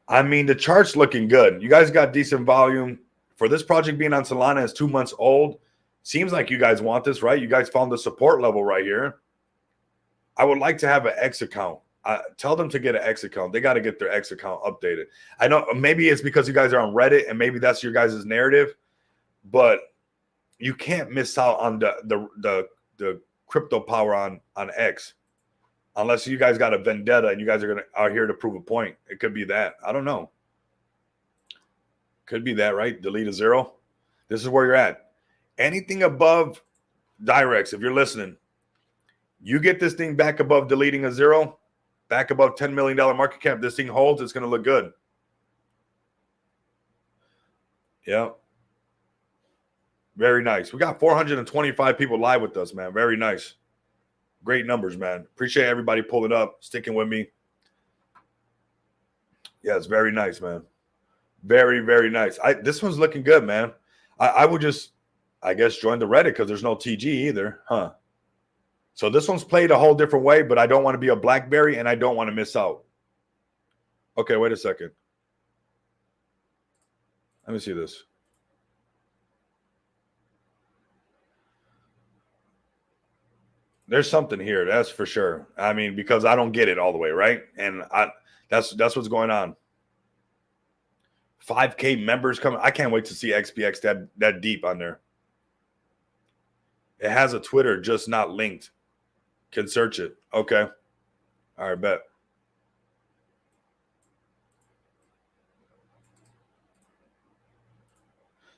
The chart's looking good. You guys got decent volume. For this project being on Solana, is 2 months old. Seems like you guys want this, right? You guys found the support level right here. I would like to have an X account. Tell them to get an X account. They got to get their X account updated. I know maybe it's because you guys are on Reddit and maybe that's your guys' narrative, but you can't miss out on the crypto power on X unless you guys got a vendetta and you guys are here to prove a point. It could be that. I don't know. Could be that, right? Delete a zero. This is where you're at. Anything above Direx, if you're listening, you get this thing back above deleting a zero, back above $10 million market cap. This thing holds. It's going to look good. Yeah. Very nice. We got 425 people live with us, man. Very nice. Great numbers, man. Appreciate everybody pulling up, sticking with me. Yeah, it's very nice, man. Very, very nice. This one's looking good, man. I would just, I guess, join the Reddit because there's no TG either, huh? So this one's played a whole different way, but I don't want to be a BlackBerry and I don't want to miss out. Okay, wait a second. Let me see this. There's something here, that's for sure. Because I don't get it all the way, right? And that's what's going on. 5K members coming. I can't wait to see XPX that deep on there. It has a Twitter, just not linked. Can search it. Okay. All right, bet.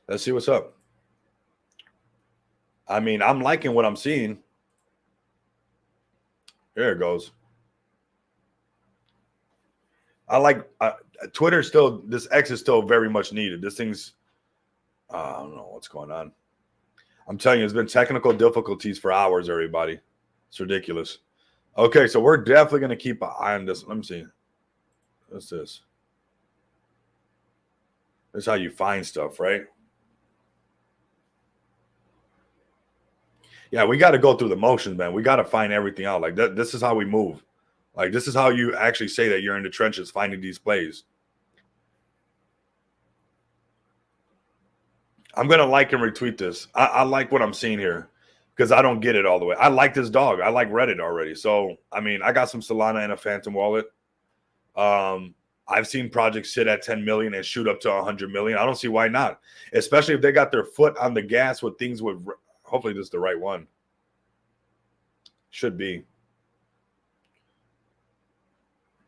Let's see what's up. I'm liking what I'm seeing. There it goes. I like Twitter still, this X is still very much needed. This thing's, I don't know what's going on. I'm telling you, it's been technical difficulties for hours, everybody. It's ridiculous. Okay, so we're definitely going to keep an eye on this. Let me see. What's this? This is how you find stuff, right? Yeah, we got to go through the motions, man. We got to find everything out. Like that. This is how we move. Like this is how you actually say that you're in the trenches finding these plays. I'm gonna like and retweet this. I like what I'm seeing here because I don't get it all the way. I like this dog. I like Reddit already. So I mean, I got some Solana in a Phantom wallet. I've seen projects sit at 10 million and shoot up to 100 million. I don't see why not, especially if they got their foot on the gas with things with. Hopefully, this is the right one. Should be.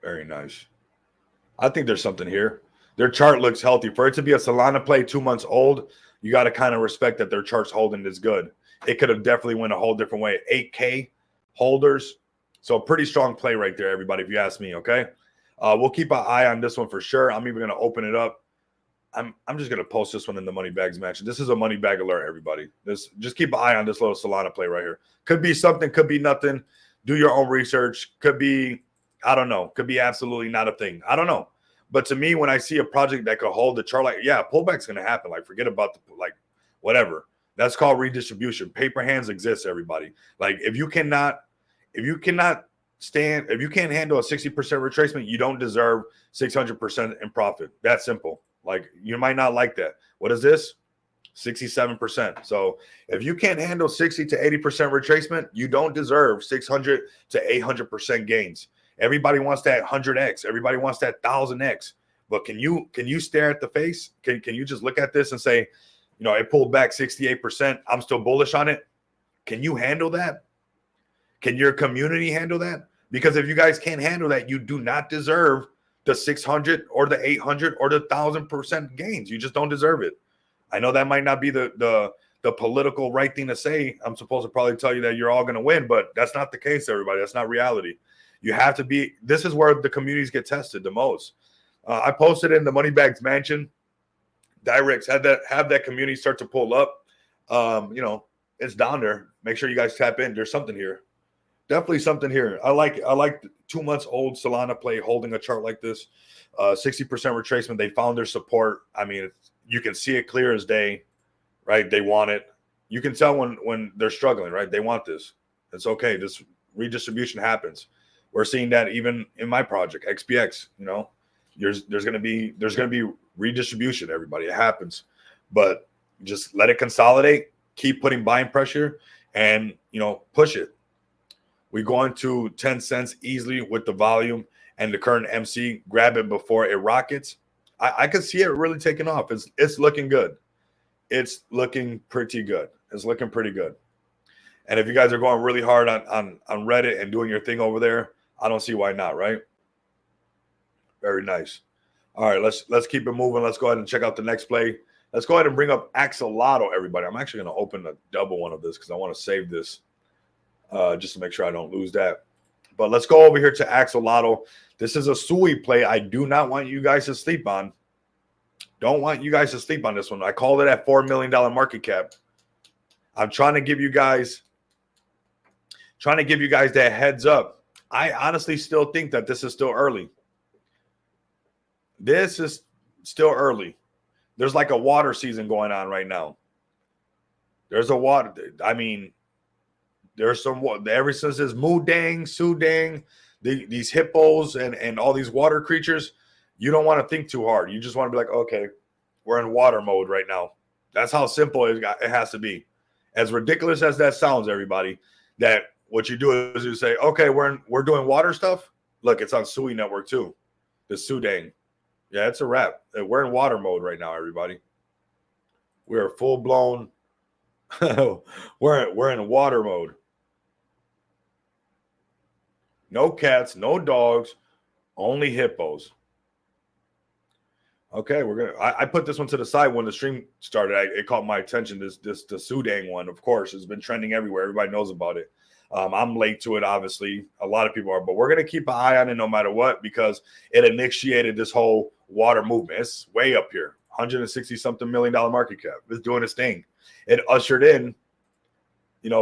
Very nice. I think there's something here. Their chart looks healthy. For it to be a Solana play 2 months old, you got to kind of respect that their chart's holding is good. It could have definitely went a whole different way. 8K holders. So a pretty strong play right there, everybody, if you ask me, okay? We'll keep an eye on this one for sure. I'm even going to open it up. I'm just going to post this one in the Money Bags match. This is a Money Bag alert, everybody. Just keep an eye on this little Solana play right here. Could be something, could be nothing. Do your own research. Could be, I don't know. Could be absolutely not a thing. I don't know. But to me, when I see a project that could hold the chart, like, yeah, pullback's going to happen. Like, forget about whatever. That's called redistribution. Paper hands exist, everybody. Like, if you can't handle a 60% retracement, you don't deserve 600% in profit. That's simple. Like, you might not like that. What is this? 67%. So if you can't handle 60 to 80% retracement, you don't deserve 600 to 800% gains. Everybody wants that 100x. Everybody wants that 1000x. But can you stare at the face? Can you just look at this and say, you know, it pulled back 68%. I'm still bullish on it. Can you handle that? Can your community handle that? Because if you guys can't handle that, you do not deserve the 600 or the 800 or the 1000% gains. You just don't deserve it. I know that might not be the political right thing to say. I'm supposed to probably tell you that you're all going to win, but that's not the case, everybody. That's not reality. You have to be. This is where the communities get tested the most. I posted in the Money Bags Mansion. Directs have that community start to pull up. You know, it's down there. Make sure you guys tap in. There's something here. Definitely something here. I like 2 months old Solana play holding a chart like this. 60% retracement. They found their support. I mean, you can see it clear as day, right? They want it. You can tell when they're struggling, right? They want this. It's okay. This redistribution happens. We're seeing that even in my project, XPX. You know, there's gonna be redistribution. Everybody, it happens, but just let it consolidate. Keep putting buying pressure, and push it. We go into 10 cents easily with the volume and the current MC. Grab it before it rockets. I can see it really taking off. It's looking good. It's looking pretty good. It's looking pretty good. And if you guys are going really hard on Reddit and doing your thing over there, I don't see why not, right? Very nice. All right, let's keep it moving. Let's go ahead and check out the next play. Let's go ahead and bring up Axolotl, everybody. I'm actually going to open a double one of this because I want to save this just to make sure I don't lose that. But let's go over here to Axolotl. This is a SUI play. I do not want you guys to sleep on. Don't want you guys to sleep on this one. I called it at $4 million market cap. I'm trying to give you guys that heads up. I honestly still think that this is still early. This is still early. There's like a water season going on right now. There's a water. I mean, there's some. Ever since this Mudang, Sudang, these hippos and all these water creatures, you don't want to think too hard. You just want to be like, okay, we're in water mode right now. That's how simple it has to be. As ridiculous as that sounds, everybody, that what you do is you say, okay, we're doing water stuff. Look, it's on Sui Network too. The Sudang. Yeah, it's a wrap. We're in water mode right now, everybody. We're full blown. we're in water mode. No cats, no dogs, only hippos. Okay, I put this one to the side when the stream started. It caught my attention. The Sudang one, of course, has been trending everywhere. Everybody knows about it. I'm late to it, obviously. A lot of people are, but we're gonna keep an eye on it no matter what because it initiated this whole water movement. It's way up here, 160-something million market cap. It's doing its thing. It ushered in,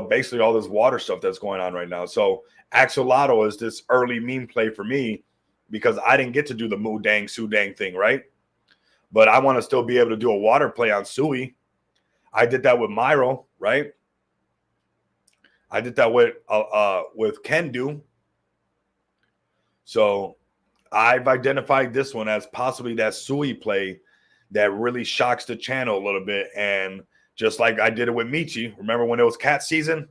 basically all this water stuff that's going on right now. So Axolotl is this early meme play for me because I didn't get to do the Mudang, Sudang thing, right? But I want to still be able to do a water play on Sui. I did that with Myro, right? I did that with Kendu. So I've identified this one as possibly that Sui play that really shocks the channel a little bit. And just like I did it with Michi, remember when it was cat season?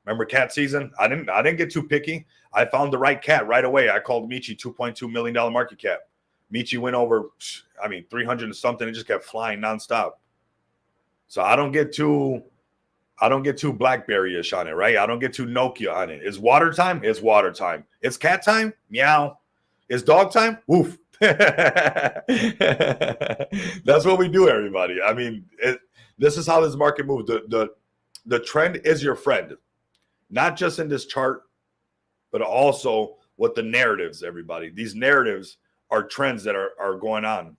Remember cat season? I didn't get too picky. I found the right cat right away. I called Michi $2.2 million market cap. Michi went over, 300 and something. It just kept flying nonstop. So I don't get too BlackBerry-ish on it, right? I don't get too Nokia on it. It's water time? It's water time. It's cat time? Meow. It's dog time? Woof. That's what we do, everybody. I mean, this is how this market moves. The trend is your friend, not just in this chart, but also what the narratives, everybody. These narratives are trends that are going on.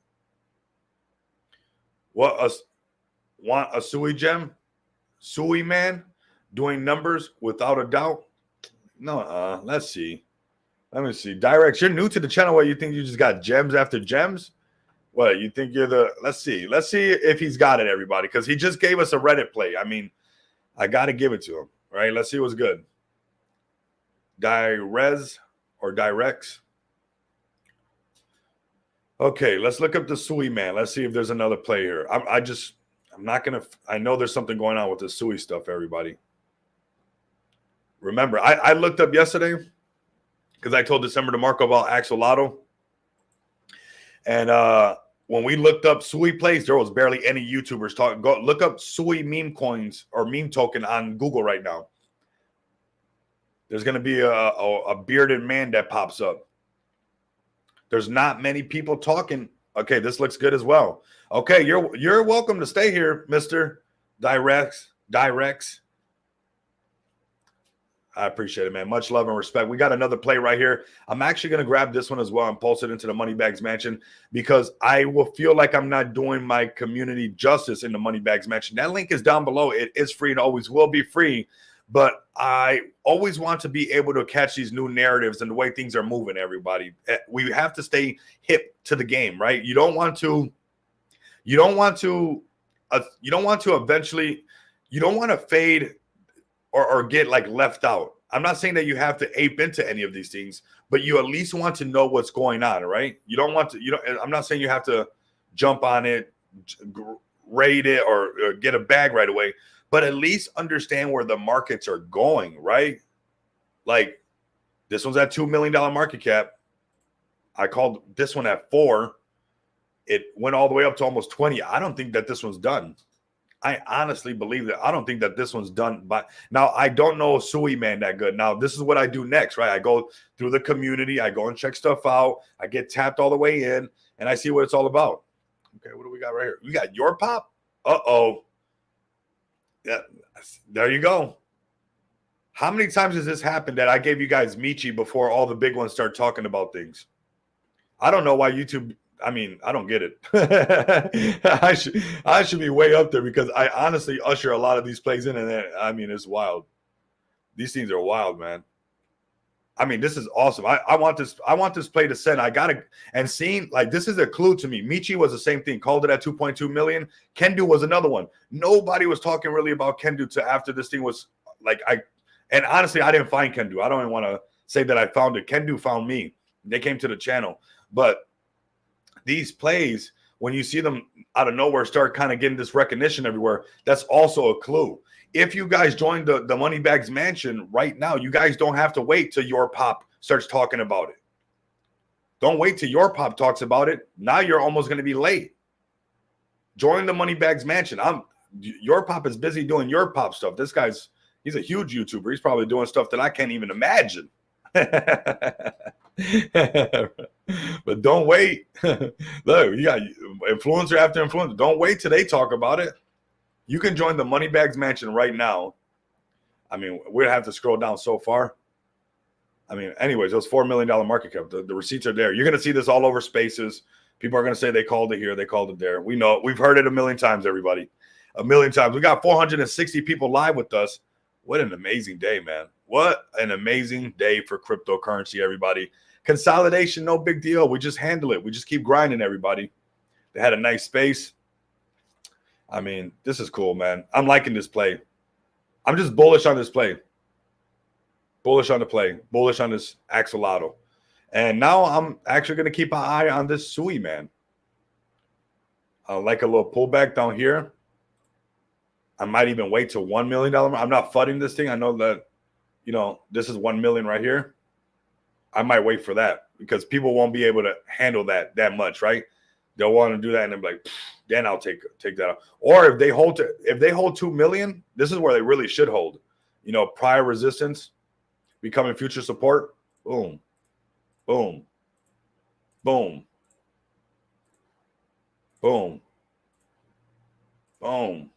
Want a Sui gem? Sui man doing numbers without a doubt? No, let's see. Let me see. Direct, you're new to the channel. What, you think you just got gems after gems? What, you think you're the... Let's see if he's got it, everybody, because he just gave us a Reddit play. I mean, I got to give it to him, right? Let's see what's good. Direz or Directs. Okay, let's look up the Sui man. Let's see if there's another play here. I'm not going to... I know there's something going on with the Sui stuff, everybody. Remember, I looked up yesterday because I told December DeMarco about Axolotl. And when we looked up Sui plays, there was barely any YouTubers talking. Go look up Sui meme coins or meme token on Google right now. There's going to be a bearded man that pops up. There's not many people talking. Okay, this looks good as well. Okay, you're welcome to stay here, Mr. Directs. I appreciate it, man. Much love and respect. We got another play right here. I'm actually going to grab this one as well and post it into the Moneybags Mansion because I will feel like I'm not doing my community justice in the Moneybags Mansion. That link is down below. It is free and always will be free, but I always want to be able to catch these new narratives and the way things are moving, everybody. We have to stay hip to the game, right? You don't want to fade or get like left out. I'm not saying that you have to ape into any of these things, but you at least want to know what's going on, right? You don't want to, I'm not saying you have to jump on it, raid it, or get a bag right away, but at least understand where the markets are going, right? Like this one's at $2 million market cap. I called this one at 4. It went all the way up to almost 20. I don't think that this one's done. I honestly believe that. I don't think that this one's done. But now I don't know Sui man that good. Now this is what I do next, right? I go through the community. I go and check stuff out. I get tapped all the way in, and I see what it's all about. Okay, what do we got right here? We got your pop. Uh-oh. Yeah, there you go. How many times has this happened that I gave you guys Michi before all the big ones start talking about things? I don't know why YouTube... I mean, I don't get it. I should be way up there because I honestly usher a lot of these plays in, and I mean, it's wild. These things are wild, man. I mean, this is awesome. I want this play to send. I gotta, and seeing like this is a clue to me. Michi was the same thing. Called it at 2.2 million. Kendu was another one. Nobody was talking really about Kendu to after this thing was like and honestly, I didn't find Kendu. I don't even want to say that I found it. Kendu found me. They came to the channel, but these plays, when you see them out of nowhere start kind of getting this recognition everywhere, that's also a clue. If you guys join the Moneybags Mansion right now, you guys don't have to wait till your pop starts talking about it. Don't wait till your pop talks about it. Now you're almost going to be late. Join the Moneybags Mansion. Your pop is busy doing your pop stuff. This guy's, he's a huge YouTuber. He's probably doing stuff that I can't even imagine. But don't wait. Look, you got influencer after influencer. Don't wait till they talk about it. You can join the Moneybags Mansion right now. I mean, we'd have to scroll down so far. I mean, anyways, it was $4 million market cap. The receipts are there. You're going to see this all over Spaces. People are going to say they called it here, they called it there. We know. We've heard it a million times, everybody. A million times. We got 460 people live with us. What an amazing day, man. What an amazing day for cryptocurrency, everybody. Consolidation, no big deal. We just handle it. We just keep grinding, everybody. They had a nice space. I mean, this is cool, man. I'm liking this play. I'm just bullish on this play. Bullish on the play. Bullish on this axolotl. And now I'm actually going to keep an eye on this Sui, man. I like a little pullback down here. I might even wait to $1 million. I'm not fudding this thing. I know that, you know, this is 1 million right here. I might wait for that because people won't be able to handle that much, right? They'll want to do that and they'll be like, then I'll take that out. Or if they hold 2 million, this is where they really should hold. You know, prior resistance, becoming future support. Boom, boom, boom, boom, boom,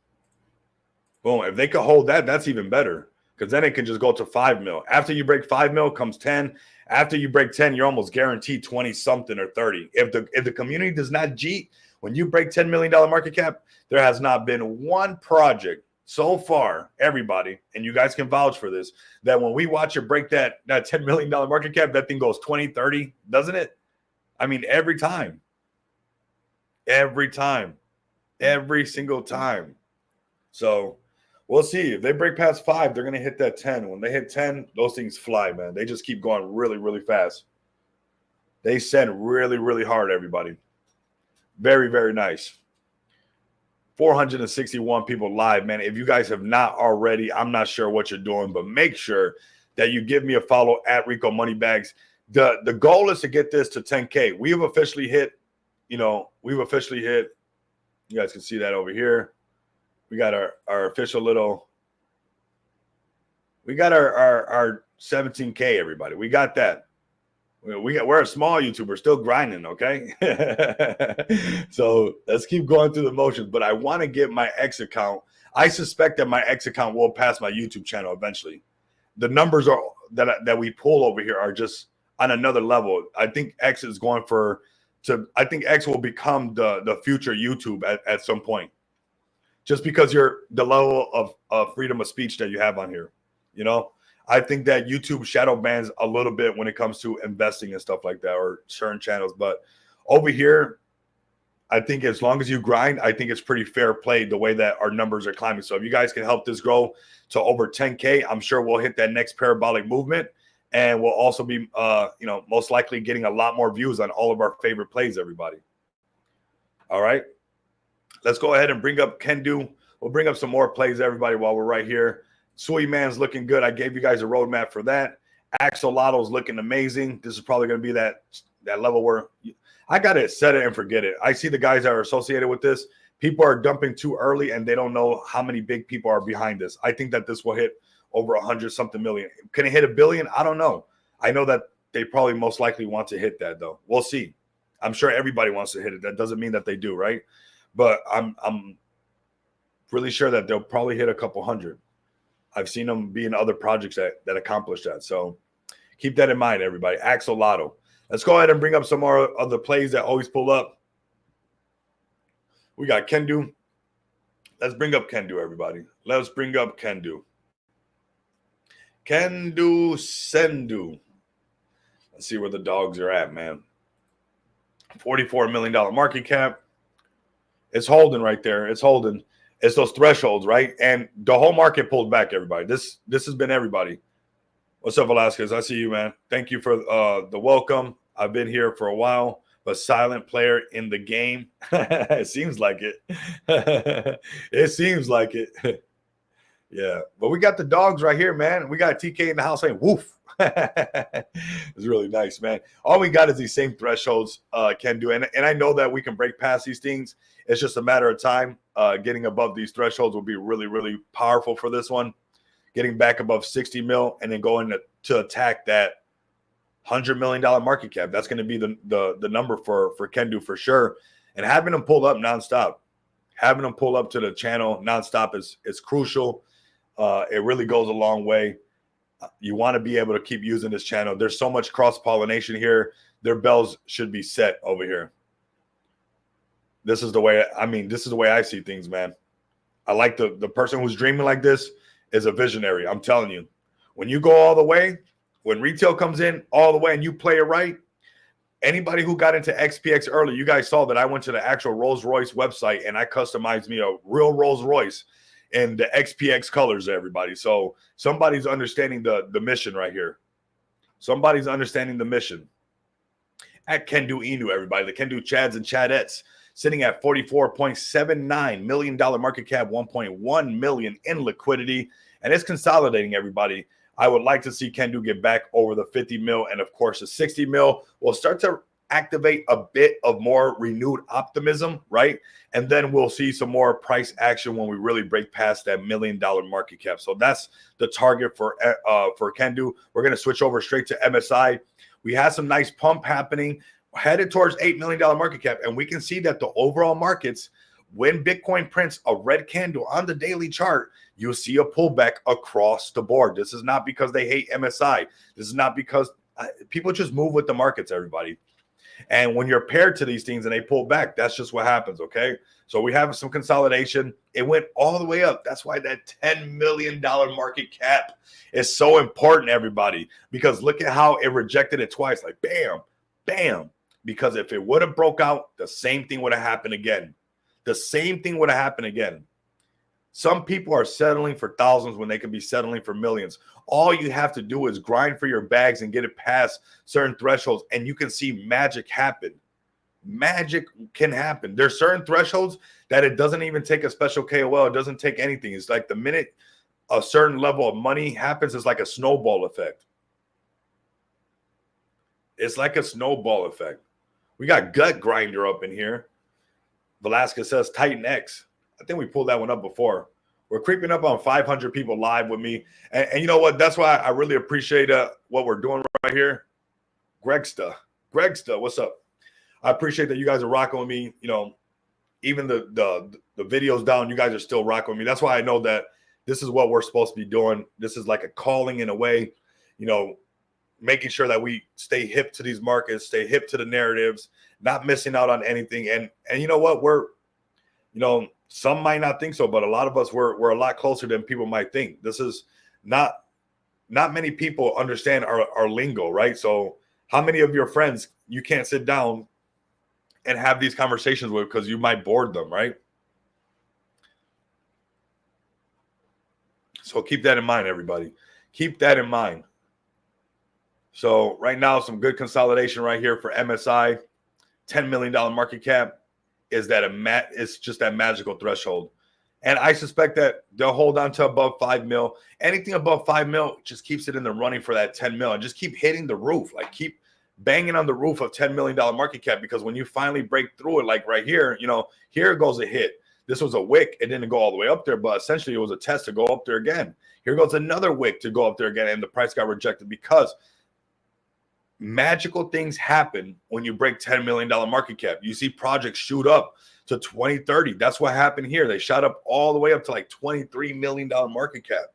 boom. If they could hold that, that's even better because then it can just go to 5 mil. After you break 5 mil comes 10. After you break 10, you're almost guaranteed 20 something or 30. If the community does not cheat, when you break $10 million market cap, there has not been one project so far, everybody, and you guys can vouch for this, that when we watch it break that $10 million market cap, that thing goes 20, 30, doesn't it? I mean, every time. Every time. Every single time. So we'll see. If they break past 5, they're going to hit that 10. When they hit 10, those things fly, man. They just keep going really, really fast. They send really, really hard, everybody. Very, very nice. 461 people live, man. If you guys have not already, I'm not sure what you're doing, but make sure that you give me a follow at Rico Moneybags. The goal is to get this to 10K. We've officially hit, you guys can see that over here. We got our official little, we got our 17K, everybody. We got that. We're a small YouTuber, still grinding, okay? So let's keep going through the motions. But I want to get my X account. I suspect that my X account will pass my YouTube channel eventually. The numbers are that we pull over here are just on another level. I think X is going I think X will become the future YouTube at some point. Just because you're the level of freedom of speech that you have on here, you know? I think that YouTube shadow bans a little bit when it comes to investing and stuff like that, or certain channels. But over here, I think as long as you grind, I think it's pretty fair play the way that our numbers are climbing. So if you guys can help this grow to over 10K, I'm sure we'll hit that next parabolic movement. And we'll also be, most likely getting a lot more views on all of our favorite plays, everybody. All right. Let's go ahead and bring up Kendu. We'll bring up some more plays, everybody, while we're right here. Sui Man's looking good. I gave you guys a roadmap for that. Axolotl's looking amazing. This is probably going to be that level where I got to set it and forget it. I see the guys that are associated with this. People are dumping too early, and they don't know how many big people are behind this. I think that this will hit over 100-something million. Can it hit $1 billion? I don't know. I know that they probably most likely want to hit that, though. We'll see. I'm sure everybody wants to hit it. That doesn't mean that they do, right? But I'm really sure that they'll probably hit a couple hundred. I've seen them be in other projects that accomplish that. So keep that in mind, everybody. Axolotl. Let's go ahead and bring up some more of the plays that always pull up. We got Kendu. Let's bring up Kendu, everybody. Let's bring up Kendu. Kendu Sendu. Let's see where the dogs are at, man. $44 million market cap. It's holding right there. It's holding. It's those thresholds, right? And the whole market pulled back, everybody. This has been everybody. What's up, Velasquez? I see you, man. Thank you for the welcome. I've been here for a while, but silent player in the game. It seems like it. It seems like it. Yeah, but we got the dogs right here, man. We got TK in the house saying woof. It's really nice, man. All we got is these same thresholds can do. And I know that we can break past these things. It's just a matter of time. Getting above these thresholds will be really, really powerful for this one. Getting back above 60 mil and then going to attack that $100 million market cap. That's going to be the number for Kendu for sure. And having them pull up nonstop, having them pull up to the channel nonstop is crucial. It really goes a long way. You want to be able to keep using this channel. There's so much cross-pollination here. Their bells should be set over here. This is the way I see things, man. I like the person who's dreaming like this is a visionary. I'm telling you. When you go all the way, when retail comes in all the way and you play it right, anybody who got into XPX early, you guys saw that I went to the actual Rolls-Royce website and I customized me a real Rolls-Royce. in the XPX colors, everybody. So somebody's understanding the mission right here. Somebody's understanding the mission. At Kendu Inu, everybody. The Kendu Chads and Chadettes sitting at $44.79 million market cap, 1.1 million in liquidity, and it's consolidating, everybody. I would like to see Kendu get back over the 50 mil, and of course the 60 mil will start to activate a bit of more renewed optimism, right? And then we'll see some more price action when we really break past that $1 million market cap. So that's the target for Kendu. We're going to switch over straight to MSI. We had some nice pump happening, headed towards $8 million market cap, and we can see that the overall markets, when Bitcoin prints a red candle on the daily chart, you'll see a pullback across the board. This is not because they hate MSI. This is not because people just move with the markets, everybody. And when you're paired to these things and they pull back, that's just what happens, okay? So we have some consolidation. It went all the way up. That's why that $10 million market cap is so important, everybody, because look at how it rejected it twice, like bam, bam. Because if it would have broke out, the same thing would have happened again. The same thing would have happened again. Some people are settling for thousands when they could be settling for millions. All you have to do is grind for your bags and get it past certain thresholds, and you can see magic happen. Magic can happen. There's certain thresholds that it doesn't even take a special KOL. It doesn't take anything. It's like the minute a certain level of money happens, it's like a snowball effect. It's like a snowball effect. We got Gut Grinder up in here. Velasquez says Titan X. I think we pulled that one up before. We're creeping up on 500 people live with me. And you know what? That's why I really appreciate what we're doing right here. Gregsta, what's up? I appreciate that you guys are rocking with me. You know, even the videos down, you guys are still rocking with me. That's why I know that this is what we're supposed to be doing. This is like a calling in a way, you know, making sure that we stay hip to these markets, stay hip to the narratives, not missing out on anything. And you know what? We're, you know, some might not think so, but a lot of us we're a lot closer than people might think. This is not many people understand our lingo, right? So how many of your friends you can't sit down and have these conversations with because you might bored them, right? So keep that in mind, everybody. Keep that in mind. So right now, some good consolidation right here for MSI. $10 million market cap is that it's just that magical threshold. And I suspect that they'll hold on to above 5 mil. Anything above 5 mil just keeps it in the running for that 10 mil and just keep hitting the roof. Like keep banging on the roof of $10 million market cap, because when you finally break through it, like right here, you know, here goes a hit. This was a wick. It didn't go all the way up there, but essentially it was a test to go up there again. Here goes another wick to go up there again, and the price got rejected because magical things happen when you break $10 million market cap. You see projects shoot up to 20, 30. That's what happened here. They shot up all the way up to like $23 million market cap.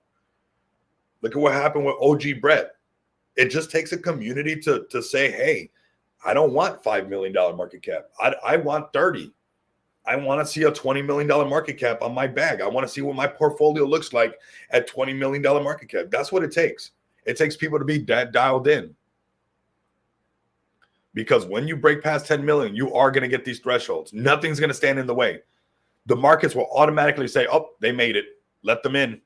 Look at what happened with OG Brett. It just takes a community to say, hey, I don't want $5 million market cap. I want 30. I want to see a $20 million market cap on my bag. I want to see what my portfolio looks like at $20 million market cap. That's what it takes. It takes people to be dialed in. Because when you break past 10 million, you are going to get these thresholds. Nothing's going to stand in the way. The markets will automatically say, oh, they made it. Let them in.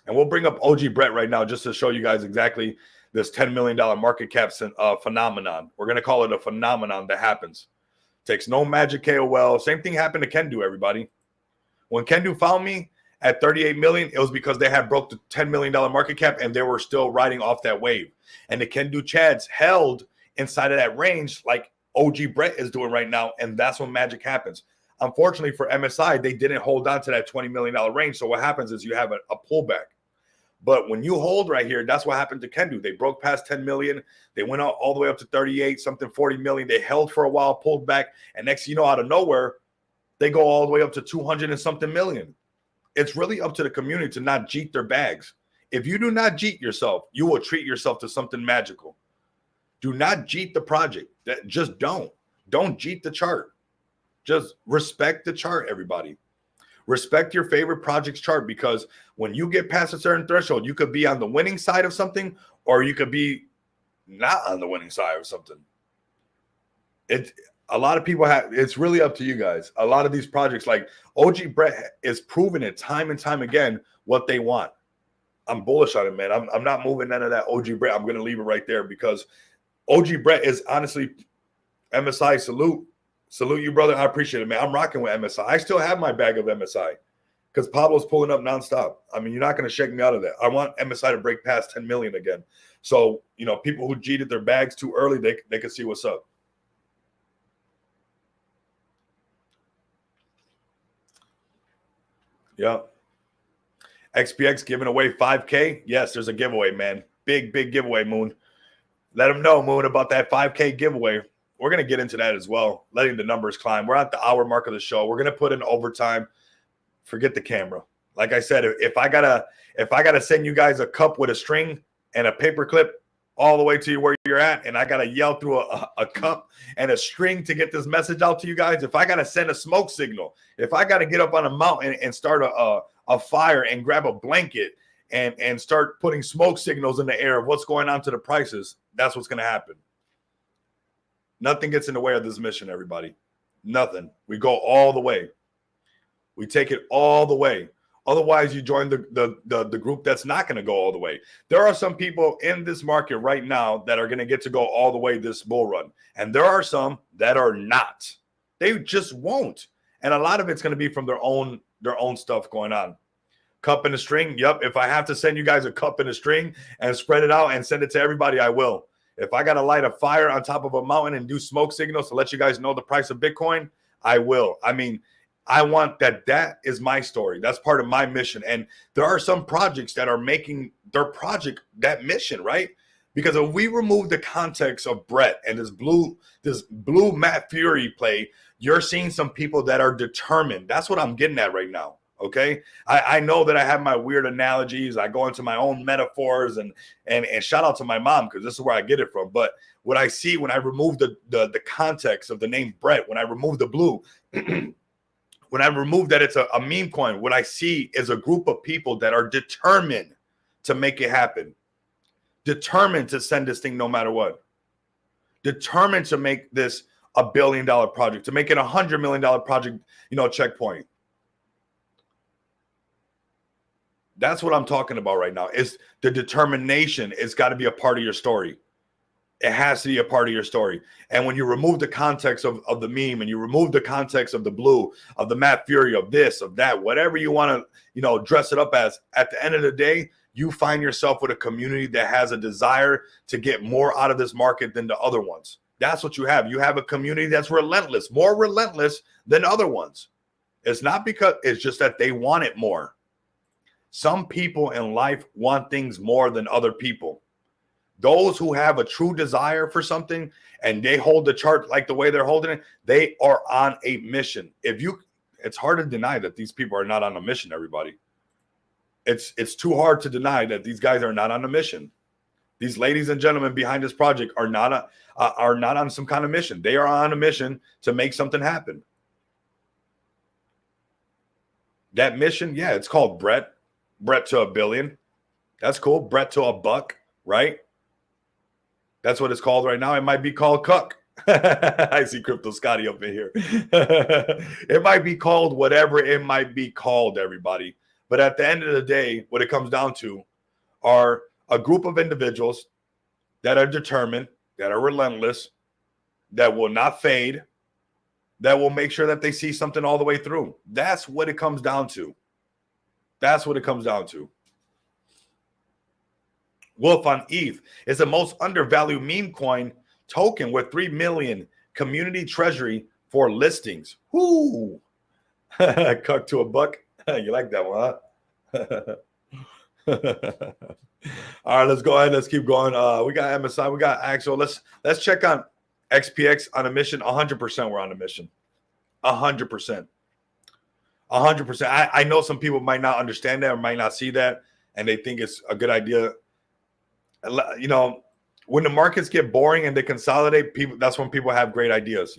And we'll bring up OG Brett right now just to show you guys exactly this $10 million market cap phenomenon. We're going to call it a phenomenon that happens. Takes no magic KOL. Same thing happened to Kendu, everybody. When Kendu found me at 38 million, it was because they had broke the $10 million market cap and they were still riding off that wave. And the Kendu Chads held inside of that range like OG Brett is doing right now, and that's when magic happens. Unfortunately for MSI, they didn't hold on to that $20 million range, so what happens is you have a pullback. But when you hold right here, that's what happened to Kendu. They broke past 10 million. They went out all the way up to 38, something 40 million. They held for a while, pulled back, and next thing you know, out of nowhere, they go all the way up to 200 and something million. It's really up to the community to not jeet their bags. If you do not jeet yourself, you will treat yourself to something magical. Do not jeet the project. Just don't. Don't jeet the chart. Just respect the chart, everybody. Respect your favorite project's chart, because when you get past a certain threshold, you could be on the winning side of something, or you could be not on the winning side of something. A lot of people have, it's really up to you guys. A lot of these projects, like OG Brett is proving it time and time again what they want. I'm bullish on it, man. I'm not moving none of that OG Brett. I'm going to leave it right there because OG Brett is honestly, MSI, salute you, brother. I appreciate it, man. I'm rocking with MSI. I still have my bag of MSI because Pablo's pulling up nonstop. I mean, you're not going to shake me out of that. I want MSI to break past 10 million again. So, you know, people who cheated their bags too early, they can see what's up. Yeah. XPX giving away 5K. Yes, there's a giveaway, man. Big giveaway, Moon. Let them know, Moon, about that 5K giveaway. We're going to get into that as well, letting the numbers climb. We're at the hour mark of the show. We're going to put in overtime. Forget the camera. Like I said, if I gotta send you guys a cup with a string and a paper clip all the way to where you're at, and I gotta yell through a cup and a string to get this message out to you guys, if I gotta send a smoke signal, if I gotta get up on a mountain and start a fire and grab a blanket and start putting smoke signals in the air of what's going on to the prices, that's what's gonna happen. Nothing gets in the way of this mission, everybody. Nothing. We go all the way. We take it all the way. Otherwise, you join the group that's not going to go all the way. There are some people in this market right now that are going to get to go all the way this bull run. And there are some that are not. They just won't. And a lot of it's going to be from their own stuff going on. Cup and a string. Yep. If I have to send you guys a cup and a string and spread it out and send it to everybody, I will. If I got to light a fire on top of a mountain and do smoke signals to let you guys know the price of Bitcoin, I will. I mean, I want that. That is my story. That's part of my mission. And there are some projects that are making their project that mission, right? Because if we remove the context of Brett and this blue Matt Fury play, you're seeing some people that are determined. That's what I'm getting at right now. Okay. I know that I have my weird analogies. I go into my own metaphors and shout out to my mom because this is where I get it from. But what I see when I remove the context of the name Brett, when I remove the blue, when I remove that it's a meme coin, what I see is a group of people that are determined to make it happen, determined to send this thing no matter what, determined to make this $1 billion project, to make it $100 million project, checkpoint. That's what I'm talking about right now. Is the determination. It's got to be a part of your story. It has to be a part of your story. And when you remove the context of the meme and you remove the context of the blue, of the Matt Fury, of this, of that, whatever you want to, dress it up as, at the end of the day, you find yourself with a community that has a desire to get more out of this market than the other ones. That's what you have. You have a community that's relentless, more relentless than other ones. It's not because it's just that they want it more. Some people in life want things more than other people. Those who have a true desire for something and they hold the chart like the way they're holding it, they are on a mission. It's hard to deny that these people are not on a mission, everybody. It's too hard to deny that these guys are not on a mission. These ladies and gentlemen behind this project are not on some kind of mission. They are on a mission to make something happen. That mission, yeah, it's called Brett to $1 billion. That's cool. Brett to $1, right? That's what it's called right now. It might be called Cuck. I see Crypto Scotty up in here. It might be called whatever it might be called, everybody. But at the end of the day, what it comes down to are a group of individuals that are determined, that are relentless, that will not fade, that will make sure that they see something all the way through. That's what it comes down to. That's what it comes down to. Wolf on ETH is the most undervalued meme coin token with 3 million community treasury for listings. Whoo! Cuck to $1. You like that one, huh? All right, let's go ahead. Let's keep going. We got MSI. We got Axel. Let's check on XPX on a mission. 100% we're on a mission. 100%. 100%. I know some people might not understand that or might not see that, and they think it's a good idea. When the markets get boring and they consolidate, that's when people have great ideas,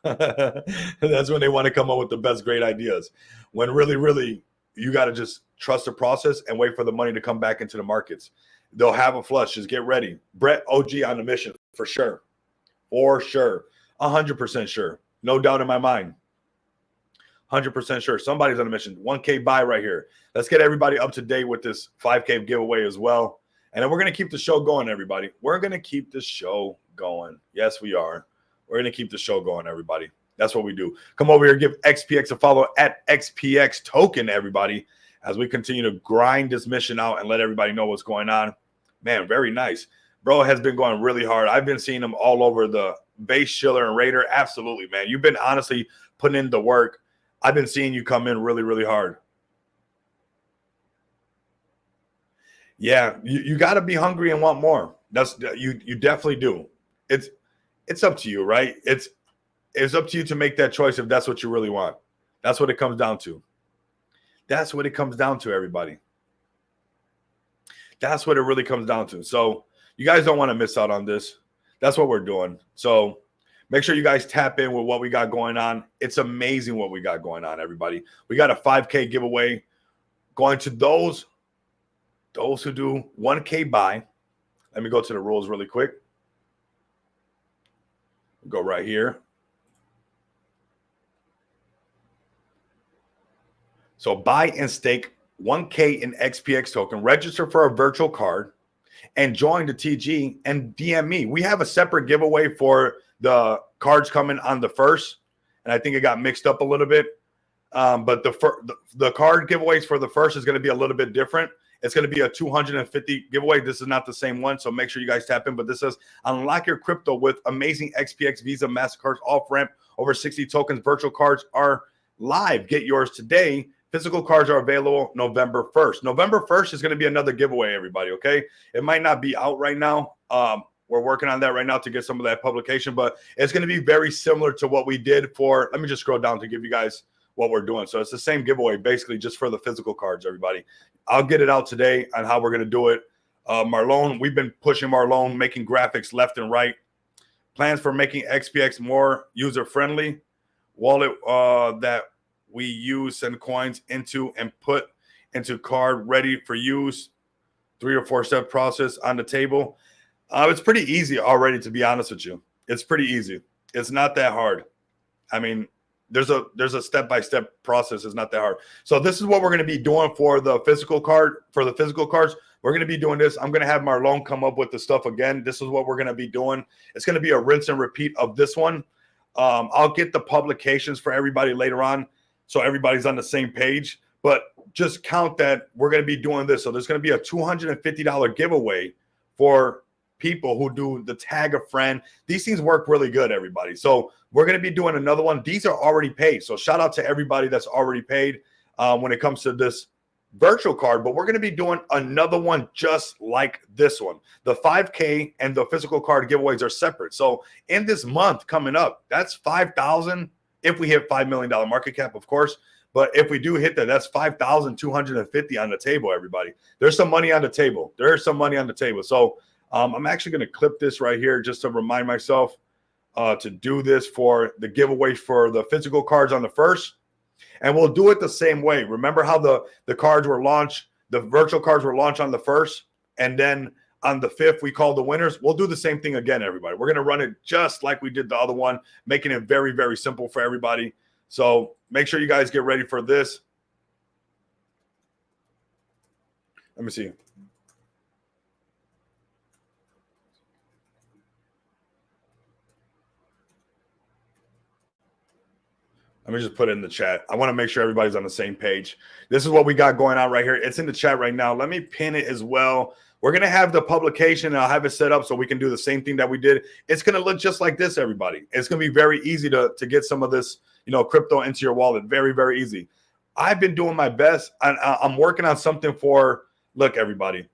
That's when they want to come up with the best great ideas. When really, you got to just trust the process and wait for the money to come back into the markets. They'll have a flush. Just get ready. Brett OG on the mission for sure. For sure. 100% sure. No doubt in my mind. 100% sure. Somebody's on a mission. 1K buy right here. Let's get everybody up to date with this 5K giveaway as well. And then we're going to keep the show going, everybody. We're going to keep the show going. Yes, we are. We're going to keep the show going, everybody. That's what we do. Come over here, give XPX a follow at XPX Token, everybody, as we continue to grind this mission out and let everybody know what's going on. Man, very nice. Bro has been going really hard. I've been seeing him all over the base, Shiller, and Raider. Absolutely, man. You've been honestly putting in the work. I've been seeing you come in really, really hard. Yeah, you got to be hungry and want more. That's you definitely do. It's up to you, right? It's up to you to make that choice if that's what you really want. That's what it comes down to. That's what it comes down to, everybody. That's what it really comes down to. So you guys don't want to miss out on this. That's what we're doing. So make sure you guys tap in with what we got going on. It's amazing what we got going on, everybody. We got a 5K giveaway going to those who do 1K buy. Let me go to the rules really quick. Go right here. So buy and stake 1K in XPX token, register for a virtual card, and join the TG and DM me. We have a separate giveaway for the cards coming on the 1st, and I think it got mixed up a little bit. But the card giveaways for the 1st is going to be a little bit different. It's going to be a 250 giveaway. This is not the same one, so make sure you guys tap in. But this says, unlock your crypto with amazing XPX Visa MasterCards off-ramp. Over 60 tokens. Virtual cards are live. Get yours today. Physical cards are available November 1st. November 1st is going to be another giveaway, everybody, okay? It might not be out right now. We're working on that right now to get some of that publication, but it's going to be very similar to what we did for – let me just scroll down to give you guys what we're doing. So it's the same giveaway, basically, just for the physical cards, everybody. I'll get it out today on how we're going to do it. Marlon, we've been pushing Marlon, making graphics left and right. Plans for making XPX more user-friendly. Wallet that we use, send coins into and put into card ready for use. 3 or 4 step process on the table. It's pretty easy already, to be honest with you. It's pretty easy. It's not that hard. I mean, there's a step-by-step process. It's not that hard. So this is what we're going to be doing for the physical card. For the physical cards, we're going to be doing this. I'm going to have Marlon come up with the stuff again. This is what we're going to be doing. It's going to be a rinse and repeat of this one. I'll get the publications for everybody later on, so everybody's on the same page. But just count that we're going to be doing this. So there's going to be a $250 giveaway for people who do the tag a friend. These things work really good, everybody. So we're going to be doing another one. These are already paid. So shout out to everybody that's already paid when it comes to this virtual card. But we're going to be doing another one just like this one. The 5K and the physical card giveaways are separate. So in this month coming up, that's $5,000 if we hit $5 million market cap, of course. But if we do hit that, that's $5,250 on the table, everybody. There's some money on the table. There's some money on the table. So I'm actually going to clip this right here just to remind myself to do this for the giveaway for the physical cards on the 1st. And we'll do it the same way. Remember how the cards were launched, the virtual cards were launched on the 1st, and then on the 5th, we call the winners. We'll do the same thing again, everybody. We're going to run it just like we did the other one, making it very, very simple for everybody. So make sure you guys get ready for this. Let me see. Let me just put it in the chat. I want to make sure everybody's on the same page. This is what we got going on right here. It's in the chat right now. Let me pin it as well. We're going to have the publication, and I'll have it set up so we can do the same thing that we did. It's going to look just like this, everybody. It's going to be very easy to get some of this, crypto into your wallet. Very, very easy. I've been doing my best. I'm working on something for, look, everybody.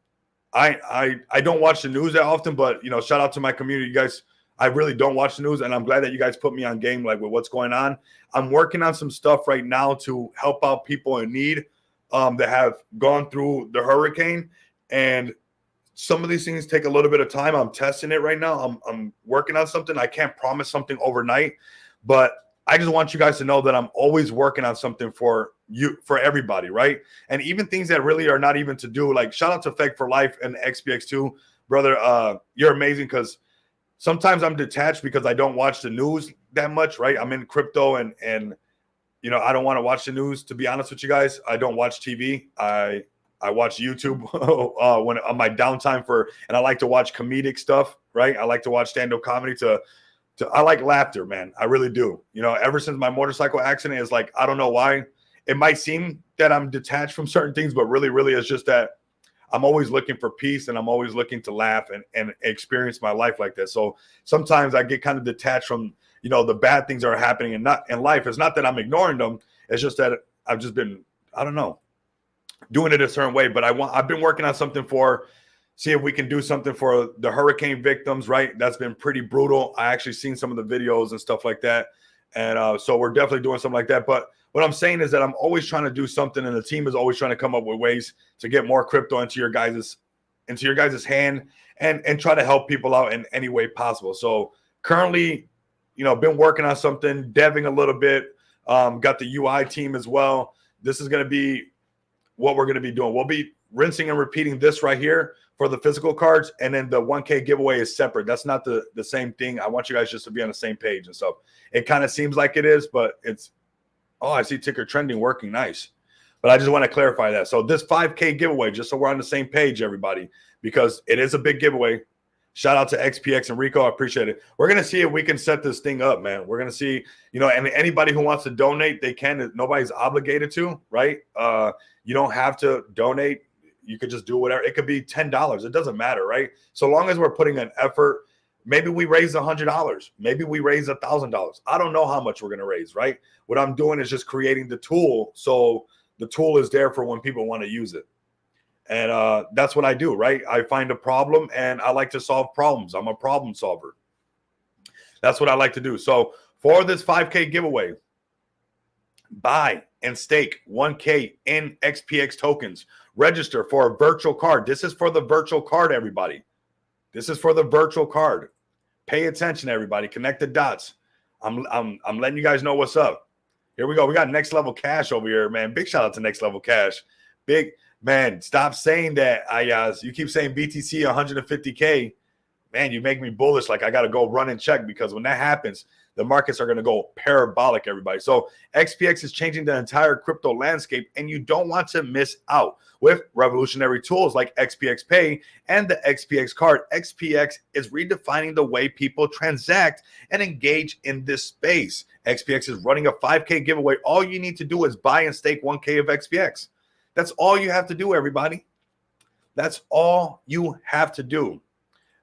I don't watch the news that often, but, shout out to my community. You guys, I really don't watch the news, and I'm glad that you guys put me on game, like with what's going on. I'm working on some stuff right now to help out people in need that have gone through the hurricane. And some of these things take a little bit of time. I'm testing it right now. I'm working on something. I can't promise something overnight, but I just want you guys to know that I'm always working on something for you, for everybody, right? And even things that really are not even to do, like shout out to Fake for Life and XPX2. Brother, you're amazing because sometimes I'm detached because I don't watch the news that much, right? I'm in crypto and you know, I don't want to watch the news, to be honest with you guys. I don't watch TV. I watch YouTube when on my downtime and I like to watch comedic stuff, right? I like to watch stand-up comedy I like laughter, man. I really do. You know, ever since my motorcycle accident, is like, I don't know why. It might seem that I'm detached from certain things, but really it's just that I'm always looking for peace and I'm always looking to laugh and experience my life like that. So sometimes I get kind of detached from, you know, the bad things that are happening in life. It's not that I'm ignoring them. It's just that I've just been, I don't know, doing it a certain way. But I've been working on something see if we can do something for the hurricane victims, right? That's been pretty brutal. I actually seen some of the videos and stuff like that. And so we're definitely doing something like that. But what I'm saying is that I'm always trying to do something, and the team is always trying to come up with ways to get more crypto into your guys' hand and try to help people out in any way possible. So currently, you know, been working on something, deving a little bit, got the UI team as well. This is going to be what we're going to be doing. We'll be rinsing and repeating this right here for the physical cards, and then the 1K giveaway is separate. That's not the same thing. I want you guys just to be on the same page and stuff. It kind of seems like it is, but it's, oh, I see ticker trending working. Nice. But I just want to clarify that. So this 5K giveaway, just so we're on the same page, everybody, because it is a big giveaway. Shout out to XPX and Rico. I appreciate it. We're going to see if we can set this thing up, man. We're going to see, you know, and anybody who wants to donate, they can. Nobody's obligated to, right? You don't have to donate. You could just do whatever. It could be $10. It doesn't matter, right? So long as we're putting an effort. Maybe we raise $100. Maybe we raise $1,000. I don't know how much we're going to raise, right? What I'm doing is just creating the tool. So the tool is there for when people want to use it. And that's what I do, right? I find a problem and I like to solve problems. I'm a problem solver. That's what I like to do. So for this 5K giveaway, buy and stake 1K in XPX tokens. Register for a virtual card. This is for the virtual card, everybody. This is for the virtual card. Pay attention, everybody. Connect the dots. I'm letting you guys know what's up. Here we go. We got Next Level Cash over here, man. Big shout out to Next Level Cash. Big man. Stop saying that. You keep saying BTC 150K. Man, you make me bullish. Like I got to go run and check, because when that happens, the markets are going to go parabolic, everybody. So XPX is changing the entire crypto landscape, and you don't want to miss out. With revolutionary tools like XPX Pay and the XPX card, XPX is redefining the way people transact and engage in this space. XPX is running a 5K giveaway. All you need to do is buy and stake 1K of XPX. That's all you have to do, everybody. That's all you have to do.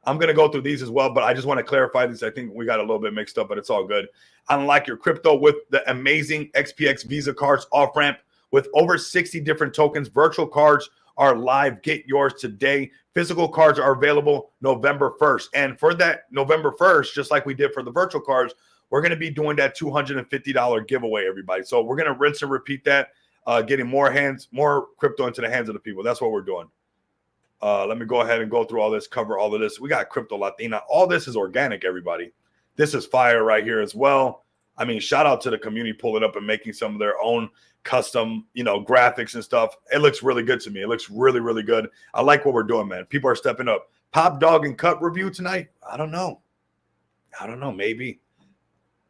I'm going to go through these as well, but I just want to clarify these. I think we got a little bit mixed up, but it's all good. Unlock your crypto with the amazing XPX Visa cards off-ramp with over 60 different tokens. Virtual cards are live. Get yours today. Physical cards are available November 1st. And for that November 1st, just like we did for the virtual cards, we're going to be doing that $250 giveaway, everybody. So we're going to rinse and repeat that, getting more crypto into the hands of the people. That's what we're doing. Let me go ahead and go through all this, cover all of this. We got Crypto Latina. All this is organic, everybody. This is fire right here as well. I mean, shout out to the community pulling up and making some of their own custom, you know, graphics and stuff. It looks really good to me. It looks really, really good. I like what we're doing, man. People are stepping up. Pop Dog and Cut review tonight? I don't know. Maybe.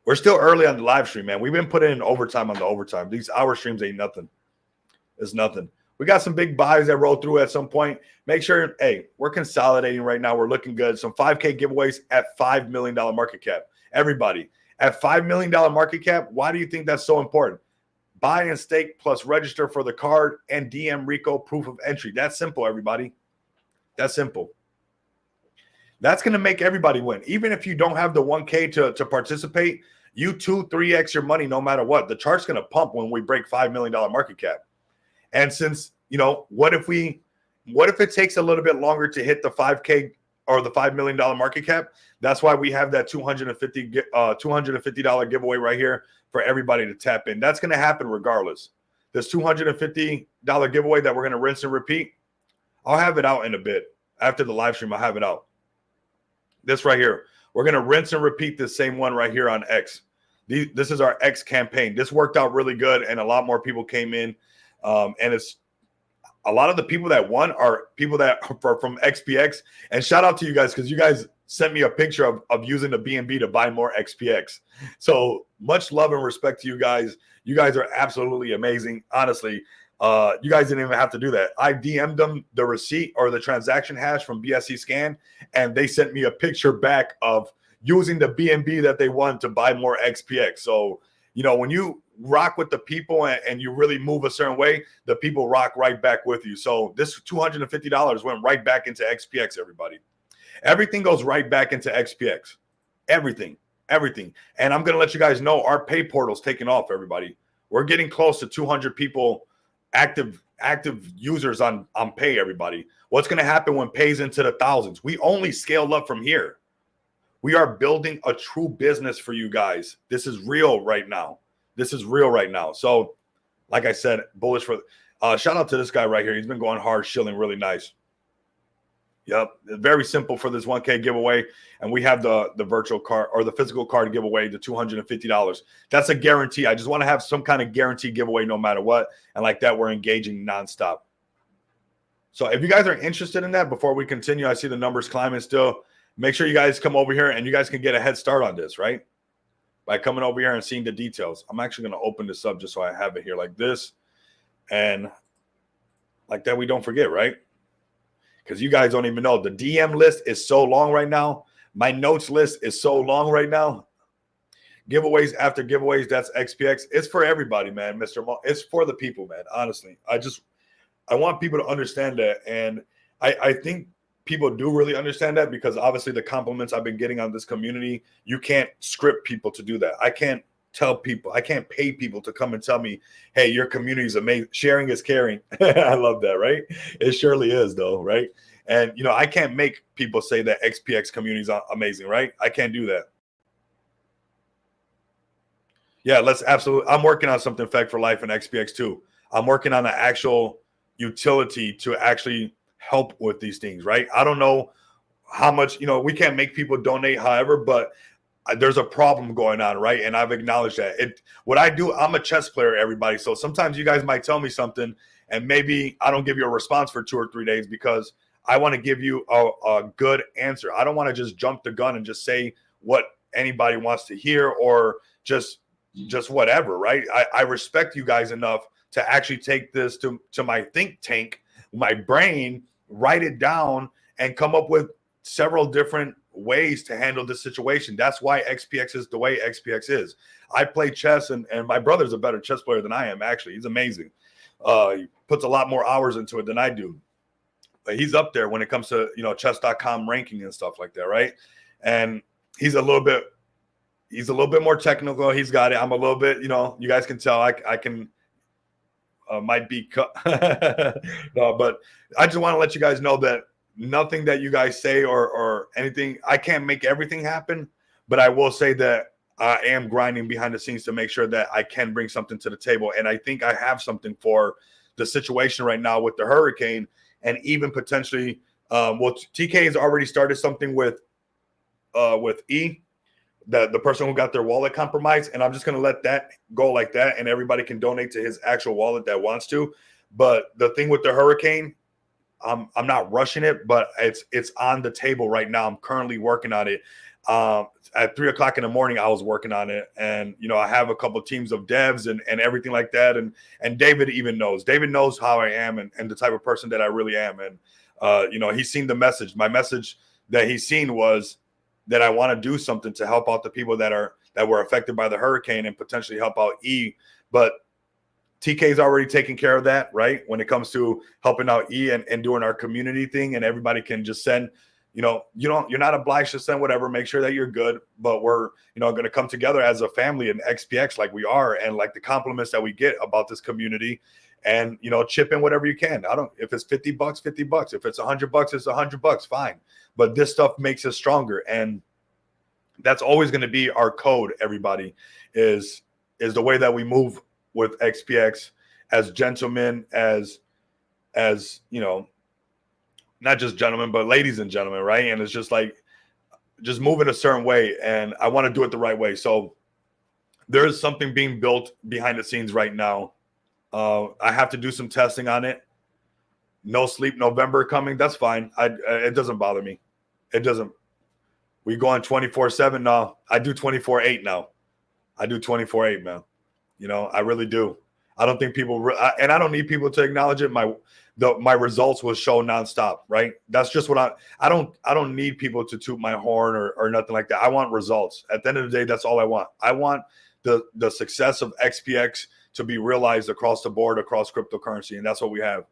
We're still early on the live stream, man. We've been putting in overtime on the overtime. These hour streams ain't nothing. It's nothing. We got some big buys that roll through at some point. Make sure, hey, we're consolidating right now. We're looking good. Some 5K giveaways at $5 million market cap. Everybody, at $5 million market cap, why do you think that's so important? Buy and stake plus register for the card and DM Rico proof of entry. That's simple, everybody. That's simple. That's going to make everybody win. Even if you don't have the 1K to participate, you 2-3x your money no matter what. The chart's going to pump when we break $5 million market cap. And since, you know, what if it takes a little bit longer to hit the 5K or the $5 million market cap? That's why we have that $250 giveaway right here for everybody to tap in. That's going to happen regardless. This $250 giveaway that we're going to rinse and repeat, I'll have it out in a bit. After the live stream, I'll have it out. This right here, we're going to rinse and repeat this same one right here on X. This is our X campaign. This worked out really good, and a lot more people came in. And it's a lot of the people that won are people that are from XPX. And shout out to you guys, because you guys sent me a picture of using the BNB to buy more XPX. So much love and respect to you guys. You guys are absolutely amazing. Honestly, you guys didn't even have to do that. I DM'd them the receipt or the transaction hash from BSC Scan, and they sent me a picture back of using the BNB that they won to buy more XPX. So, you know, when you rock with the people and you really move a certain way, the people rock right back with you. So this $250 went right back into XPX, everybody. Everything goes right back into XPX. Everything. And I'm going to let you guys know our pay portal's taking off, everybody. We're getting close to 200 people, active users on pay, everybody. What's going to happen when pay's into the thousands? We only scaled up from here. We are building a true business for you guys. This is real right now. So, like I said, bullish for shout out to this guy right here. He's been going hard, shilling really nice. Yep, very simple for this 1K giveaway. And we have the virtual card or the physical card giveaway, the $250. That's a guarantee. I just want to have some kind of guarantee giveaway no matter what. And like that, we're engaging nonstop. So if you guys are interested in that, before we continue, I see the numbers climbing still. Make sure you guys come over here and you guys can get a head start on this, right? By coming over here and seeing the details. I'm actually going to open this up just so I have it here like this. And like that, we don't forget, right? Because you guys don't even know. The DM list is so long right now. My notes list is so long right now. Giveaways after giveaways, that's XPX. It's for everybody, man, Mr. Mo. It's for the people, man, honestly. I want people to understand that. And I think people do really understand that because obviously the compliments I've been getting on this community, you can't script people to do that. I can't tell people, I can't pay people to come and tell me, hey, your community is amazing. Sharing is caring. I love that, right? It surely is, though, right? And, you know, I can't make people say that XPX community is amazing, right? I can't do that. Yeah, let's absolutely. I'm working on something Fed for Life in XPX too. I'm working on an actual utility to actually help with these things, right? I don't know how much, you know, we can't make people donate, however, but there's a problem going on, right? And I've acknowledged that. What I do, I'm a chess player, everybody. So sometimes you guys might tell me something and maybe I don't give you a response for 2 or 3 days because I want to give you a good answer. I don't want to just jump the gun and just say what anybody wants to hear or just whatever, right? I respect you guys enough to actually take this to my think tank, my brain, write it down and come up with several different ways to handle this situation. That's why XPX is the way XPX is. I play chess and my brother's a better chess player than I am, actually. He's amazing. He puts a lot more hours into it than I do. But he's up there when it comes to, you know, chess.com ranking and stuff like that, right? And he's a little bit more technical. He's got it. I'm a little bit, you know, you guys can tell I can might be cut. No, but I just want to let you guys know that nothing that you guys say or anything, I can't make everything happen, but I will say that I am grinding behind the scenes to make sure that I can bring something to the table. And I think I have something for the situation right now with the hurricane and even potentially, TK has already started something with E, the person who got their wallet compromised. And I'm just going to let that go like that. And everybody can donate to his actual wallet that wants to. But the thing with the hurricane, I'm not rushing it, but it's on the table right now. I'm currently working on it. At 3 o'clock in the morning, I was working on it. And, you know, I have a couple of teams of devs and everything like that. And David even knows. David knows how I am and the type of person that I really am. And, you know, he's seen the message. My message that he's seen was that I want to do something to help out the people that were affected by the hurricane and potentially help out E. But TK's already taking care of that, right? When it comes to helping out E and doing our community thing, and everybody can just send, you know, you're not obliged to send whatever, make sure that you're good, but we're, you know, going to come together as a family in XPX like we are, and like the compliments that we get about this community, and, you know, chip in whatever you can. If it's $50, $50. If it's $100, it's $100, fine. But this stuff makes us stronger. And that's always going to be our code, everybody, is the way that we move with XPX as gentlemen, as you know, not just gentlemen, but ladies and gentlemen, right? And it's just like, just moving a certain way. And I want to do it the right way. So there is something being built behind the scenes right now. I have to do some testing on it. No sleep November coming. That's fine. It doesn't bother me. It doesn't. We go on 24/7 now. I do 24/8 now. I do 24/8, man. You know, I really do. I don't think people, and I don't need people to acknowledge it. My results will show nonstop, right? That's just what I don't need people to toot my horn or nothing like that. I want results. At the end of the day, that's all I want. I want the success of XPX to be realized across the board, across cryptocurrency, and that's what we have.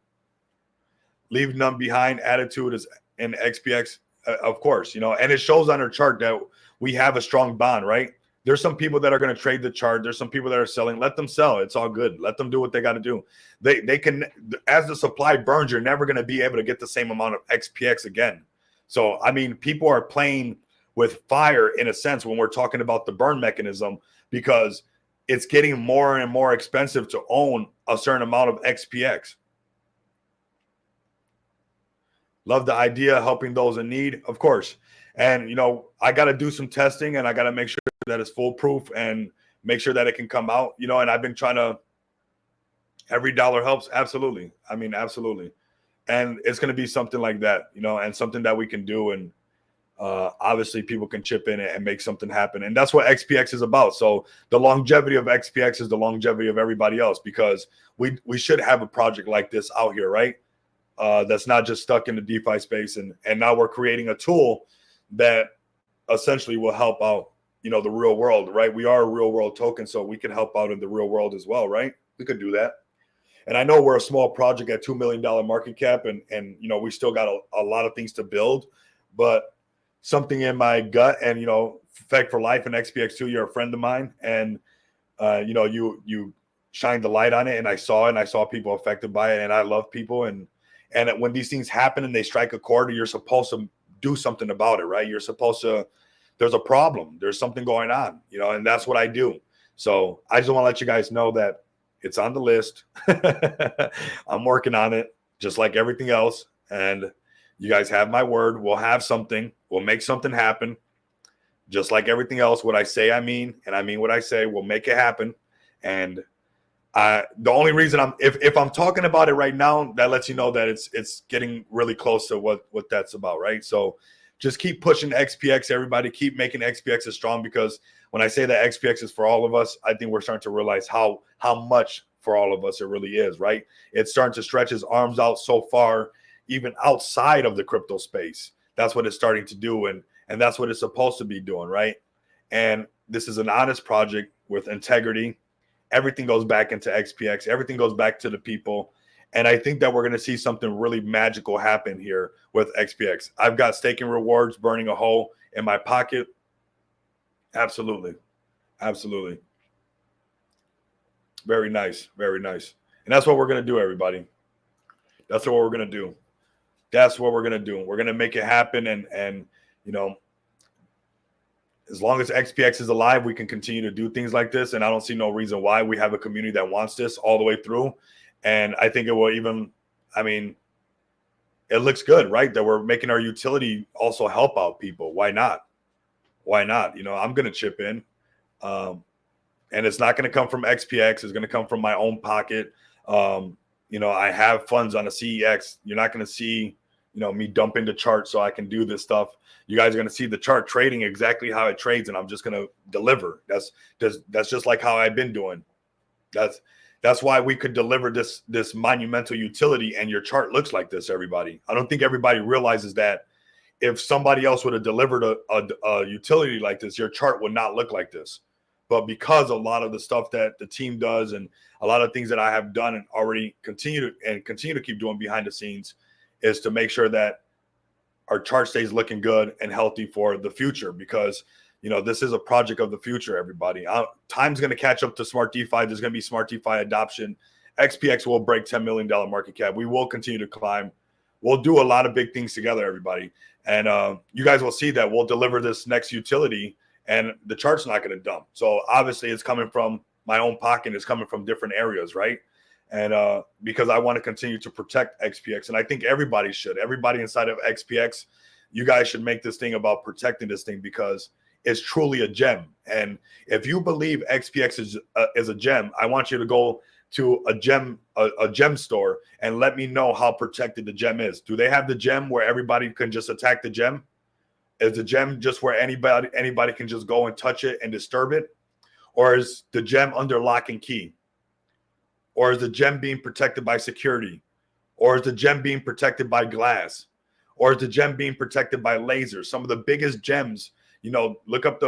Leave none behind attitude is in XPX, of course, you know, and it shows on our chart that we have a strong bond, right? There's some people that are going to trade the chart. There's some people that are selling. Let them sell. It's all good. Let them do what they got to do. They can, as the supply burns, you're never going to be able to get the same amount of XPX again. So, I mean, people are playing with fire in a sense when we're talking about the burn mechanism, because it's getting more and more expensive to own a certain amount of XPX. Love the idea, helping those in need, of course. And, you know, I got to do some testing, and I got to make sure that it's foolproof and make sure that it can come out, you know, and I've been trying to, every dollar helps. Absolutely. I mean, absolutely. And it's going to be something like that, you know, and something that we can do. And obviously people can chip in and make something happen. And that's what XPX is about. So the longevity of XPX is the longevity of everybody else, because we should have a project like this out here, right? That's not just stuck in the DeFi space. And now we're creating a tool that essentially will help out, you know, the real world, right? We are a real world token, so we can help out in the real world as well, right? We could do that. And I know we're a small project at $2 million market cap, and you know, we still got a lot of things to build, but something in my gut, and, you know, Feg for Life and XPX2, you're a friend of mine, and you know, you shined the light on it, and I saw people affected by it, and I love people, and when these things happen and they strike a chord, you're supposed to do something about it, right? You're supposed to, there's a problem, there's something going on, you know, and that's what I do. So I just want to let you guys know that it's on the list. I'm working on it just like everything else. And you guys have my word. We'll have something. We'll make something happen. Just like everything else, what I say, I mean, and I mean what I say. We'll make it happen. And the only reason if I'm talking about it right now, that lets you know that it's getting really close to what that's about, right? So just keep pushing XPX, everybody. Keep making XPX strong, because when I say that XPX is for all of us, I think we're starting to realize how much for all of us it really is, right? It's starting to stretch its arms out so far, even outside of the crypto space. That's what it's starting to do, and that's what it's supposed to be doing, right? And this is an honest project with integrity. Everything goes back into XPX. Everything goes back to the people. And I think that we're going to see something really magical happen here with XPX. I've got staking rewards burning a hole in my pocket. Absolutely. Absolutely. Very nice. Very nice. And that's what we're going to do, everybody. That's what we're going to do. That's what we're going to do. We're going to make it happen. And you know, as long as XPX is alive, we can continue to do things like this. And I don't see no reason why. We have a community that wants this all the way through. And I think it will even, I mean, it looks good, right? That we're making our utility also help out people. Why not? Why not? You know, I'm going to chip in. And it's not going to come from XPX. It's going to come from my own pocket. You know, I have funds on a CEX. You're not going to see, you know, me dump into chart so I can do this stuff. You guys are going to see the chart trading exactly how it trades, and I'm just going to deliver. That's just like how I've been doing. That's why we could deliver this monumental utility, and your chart looks like this, everybody. I don't think everybody realizes that if somebody else would have delivered a utility like this, your chart would not look like this. But because a lot of the stuff that the team does and a lot of things that I have done and already continue to keep doing behind the scenes is to make sure that our chart stays looking good and healthy for the future, because, you know, this is a project of the future, everybody. Time's going to catch up to Smart DeFi. There's going to be Smart DeFi adoption. XPX will break $10 million market cap. We will continue to climb. We'll do a lot of big things together, everybody. And you guys will see that we'll deliver this next utility, and the chart's not going to dump. So obviously it's coming from my own pocket. It's coming from different areas, right? And because I want to continue to protect XPX, and I think everybody should. Everybody inside of XPX, you guys should make this thing about protecting this thing, because it's truly a gem. And if you believe XPX is a gem, I want you to go to a gem store and let me know how protected the gem is. Do they have the gem where everybody can just attack the gem? Is the gem just where anybody can just go and touch it and disturb it? Or is the gem under lock and key? Or is the gem being protected by security? Or is the gem being protected by glass? Or is the gem being protected by lasers? Some of the biggest gems, look up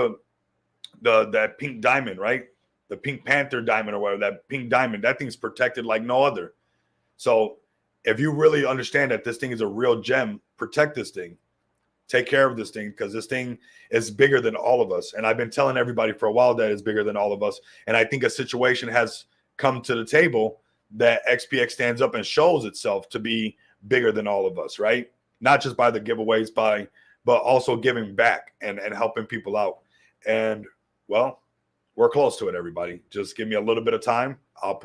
that pink diamond, right? The Pink Panther diamond or whatever, that pink diamond, that thing's protected like no other. So if you really understand that this thing is a real gem, protect this thing. Take care of this thing, because this thing is bigger than all of us. And I've been telling everybody for a while that it's bigger than all of us. And I think a situation has come to the table that XPX stands up and shows itself to be bigger than all of us, right? Not just by the giveaways, but also giving back and helping people out. And, well, we're close to it, everybody. Just give me a little bit of time. I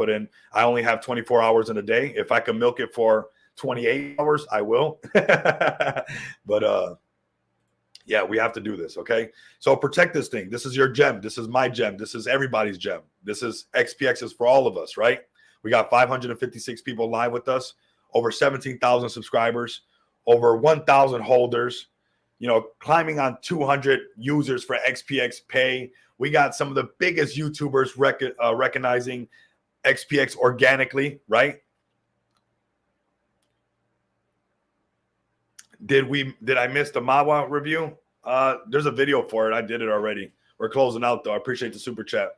only have 24 hours in a day. If I can milk it for 28 hours, I will. But, yeah, we have to do this, okay? So protect this thing. This is your gem. This is my gem. This is everybody's gem. This is XPX's for all of us, right? We got 556 people live with us, over 17,000 subscribers, over 1,000 holders, climbing on 200 users for XPX Pay. We got some of the biggest YouTubers recognizing XPX organically, right? Did I miss the Mawa review? There's a video for it. I did it already. We're closing out, though. I appreciate the super chat.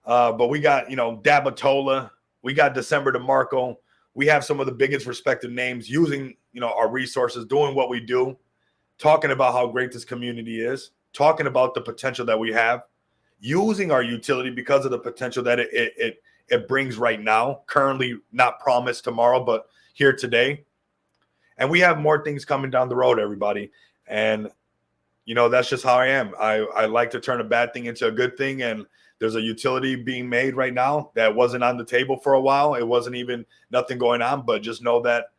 But we got, Dabatola. We got December DeMarco. We have some of the biggest respected names using, our resources, doing what we do, talking about how great this community is, talking about the potential that we have, using our utility because of the potential that it brings right now. Currently not promised tomorrow, but here today. And we have more things coming down the road, everybody. And, that's just how I am. I like to turn a bad thing into a good thing. And there's a utility being made right now that wasn't on the table for a while. It wasn't even nothing going on, but just know that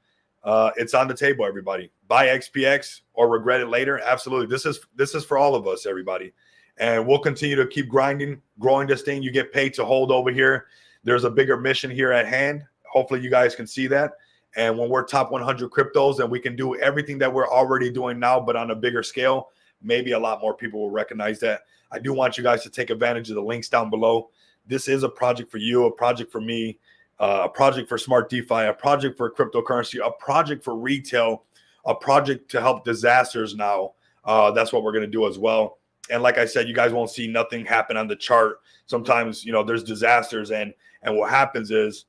it's on the table, everybody. Buy XPX or regret it later. Absolutely. This is for all of us, everybody. And we'll continue to keep grinding, growing this thing. You get paid to hold over here. There's a bigger mission here at hand. Hopefully you guys can see that. And when we're top 100 cryptos and we can do everything that we're already doing now, but on a bigger scale, maybe a lot more people will recognize that. I do want you guys to take advantage of the links down below. This is a project for you, a project for me, a project for Smart DeFi, a project for cryptocurrency, a project for retail, a project to help disasters now. That's what we're going to do as well. And like I said, you guys won't see nothing happen on the chart. Sometimes, there's disasters, and what happens is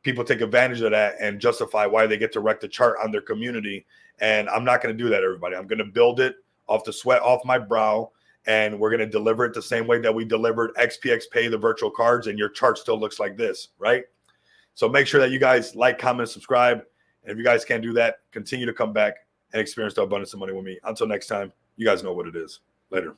people take advantage of that and justify why they get to wreck the chart on their community. And I'm not going to do that, everybody. I'm going to build it off the sweat off my brow, and we're going to deliver it the same way that we delivered XPX Pay, the virtual cards, and your chart still looks like this, right? So make sure that you guys like, comment, subscribe. And if you guys can't do that, continue to come back and experience the abundance of money with me. Until next time, you guys know what it is. Later.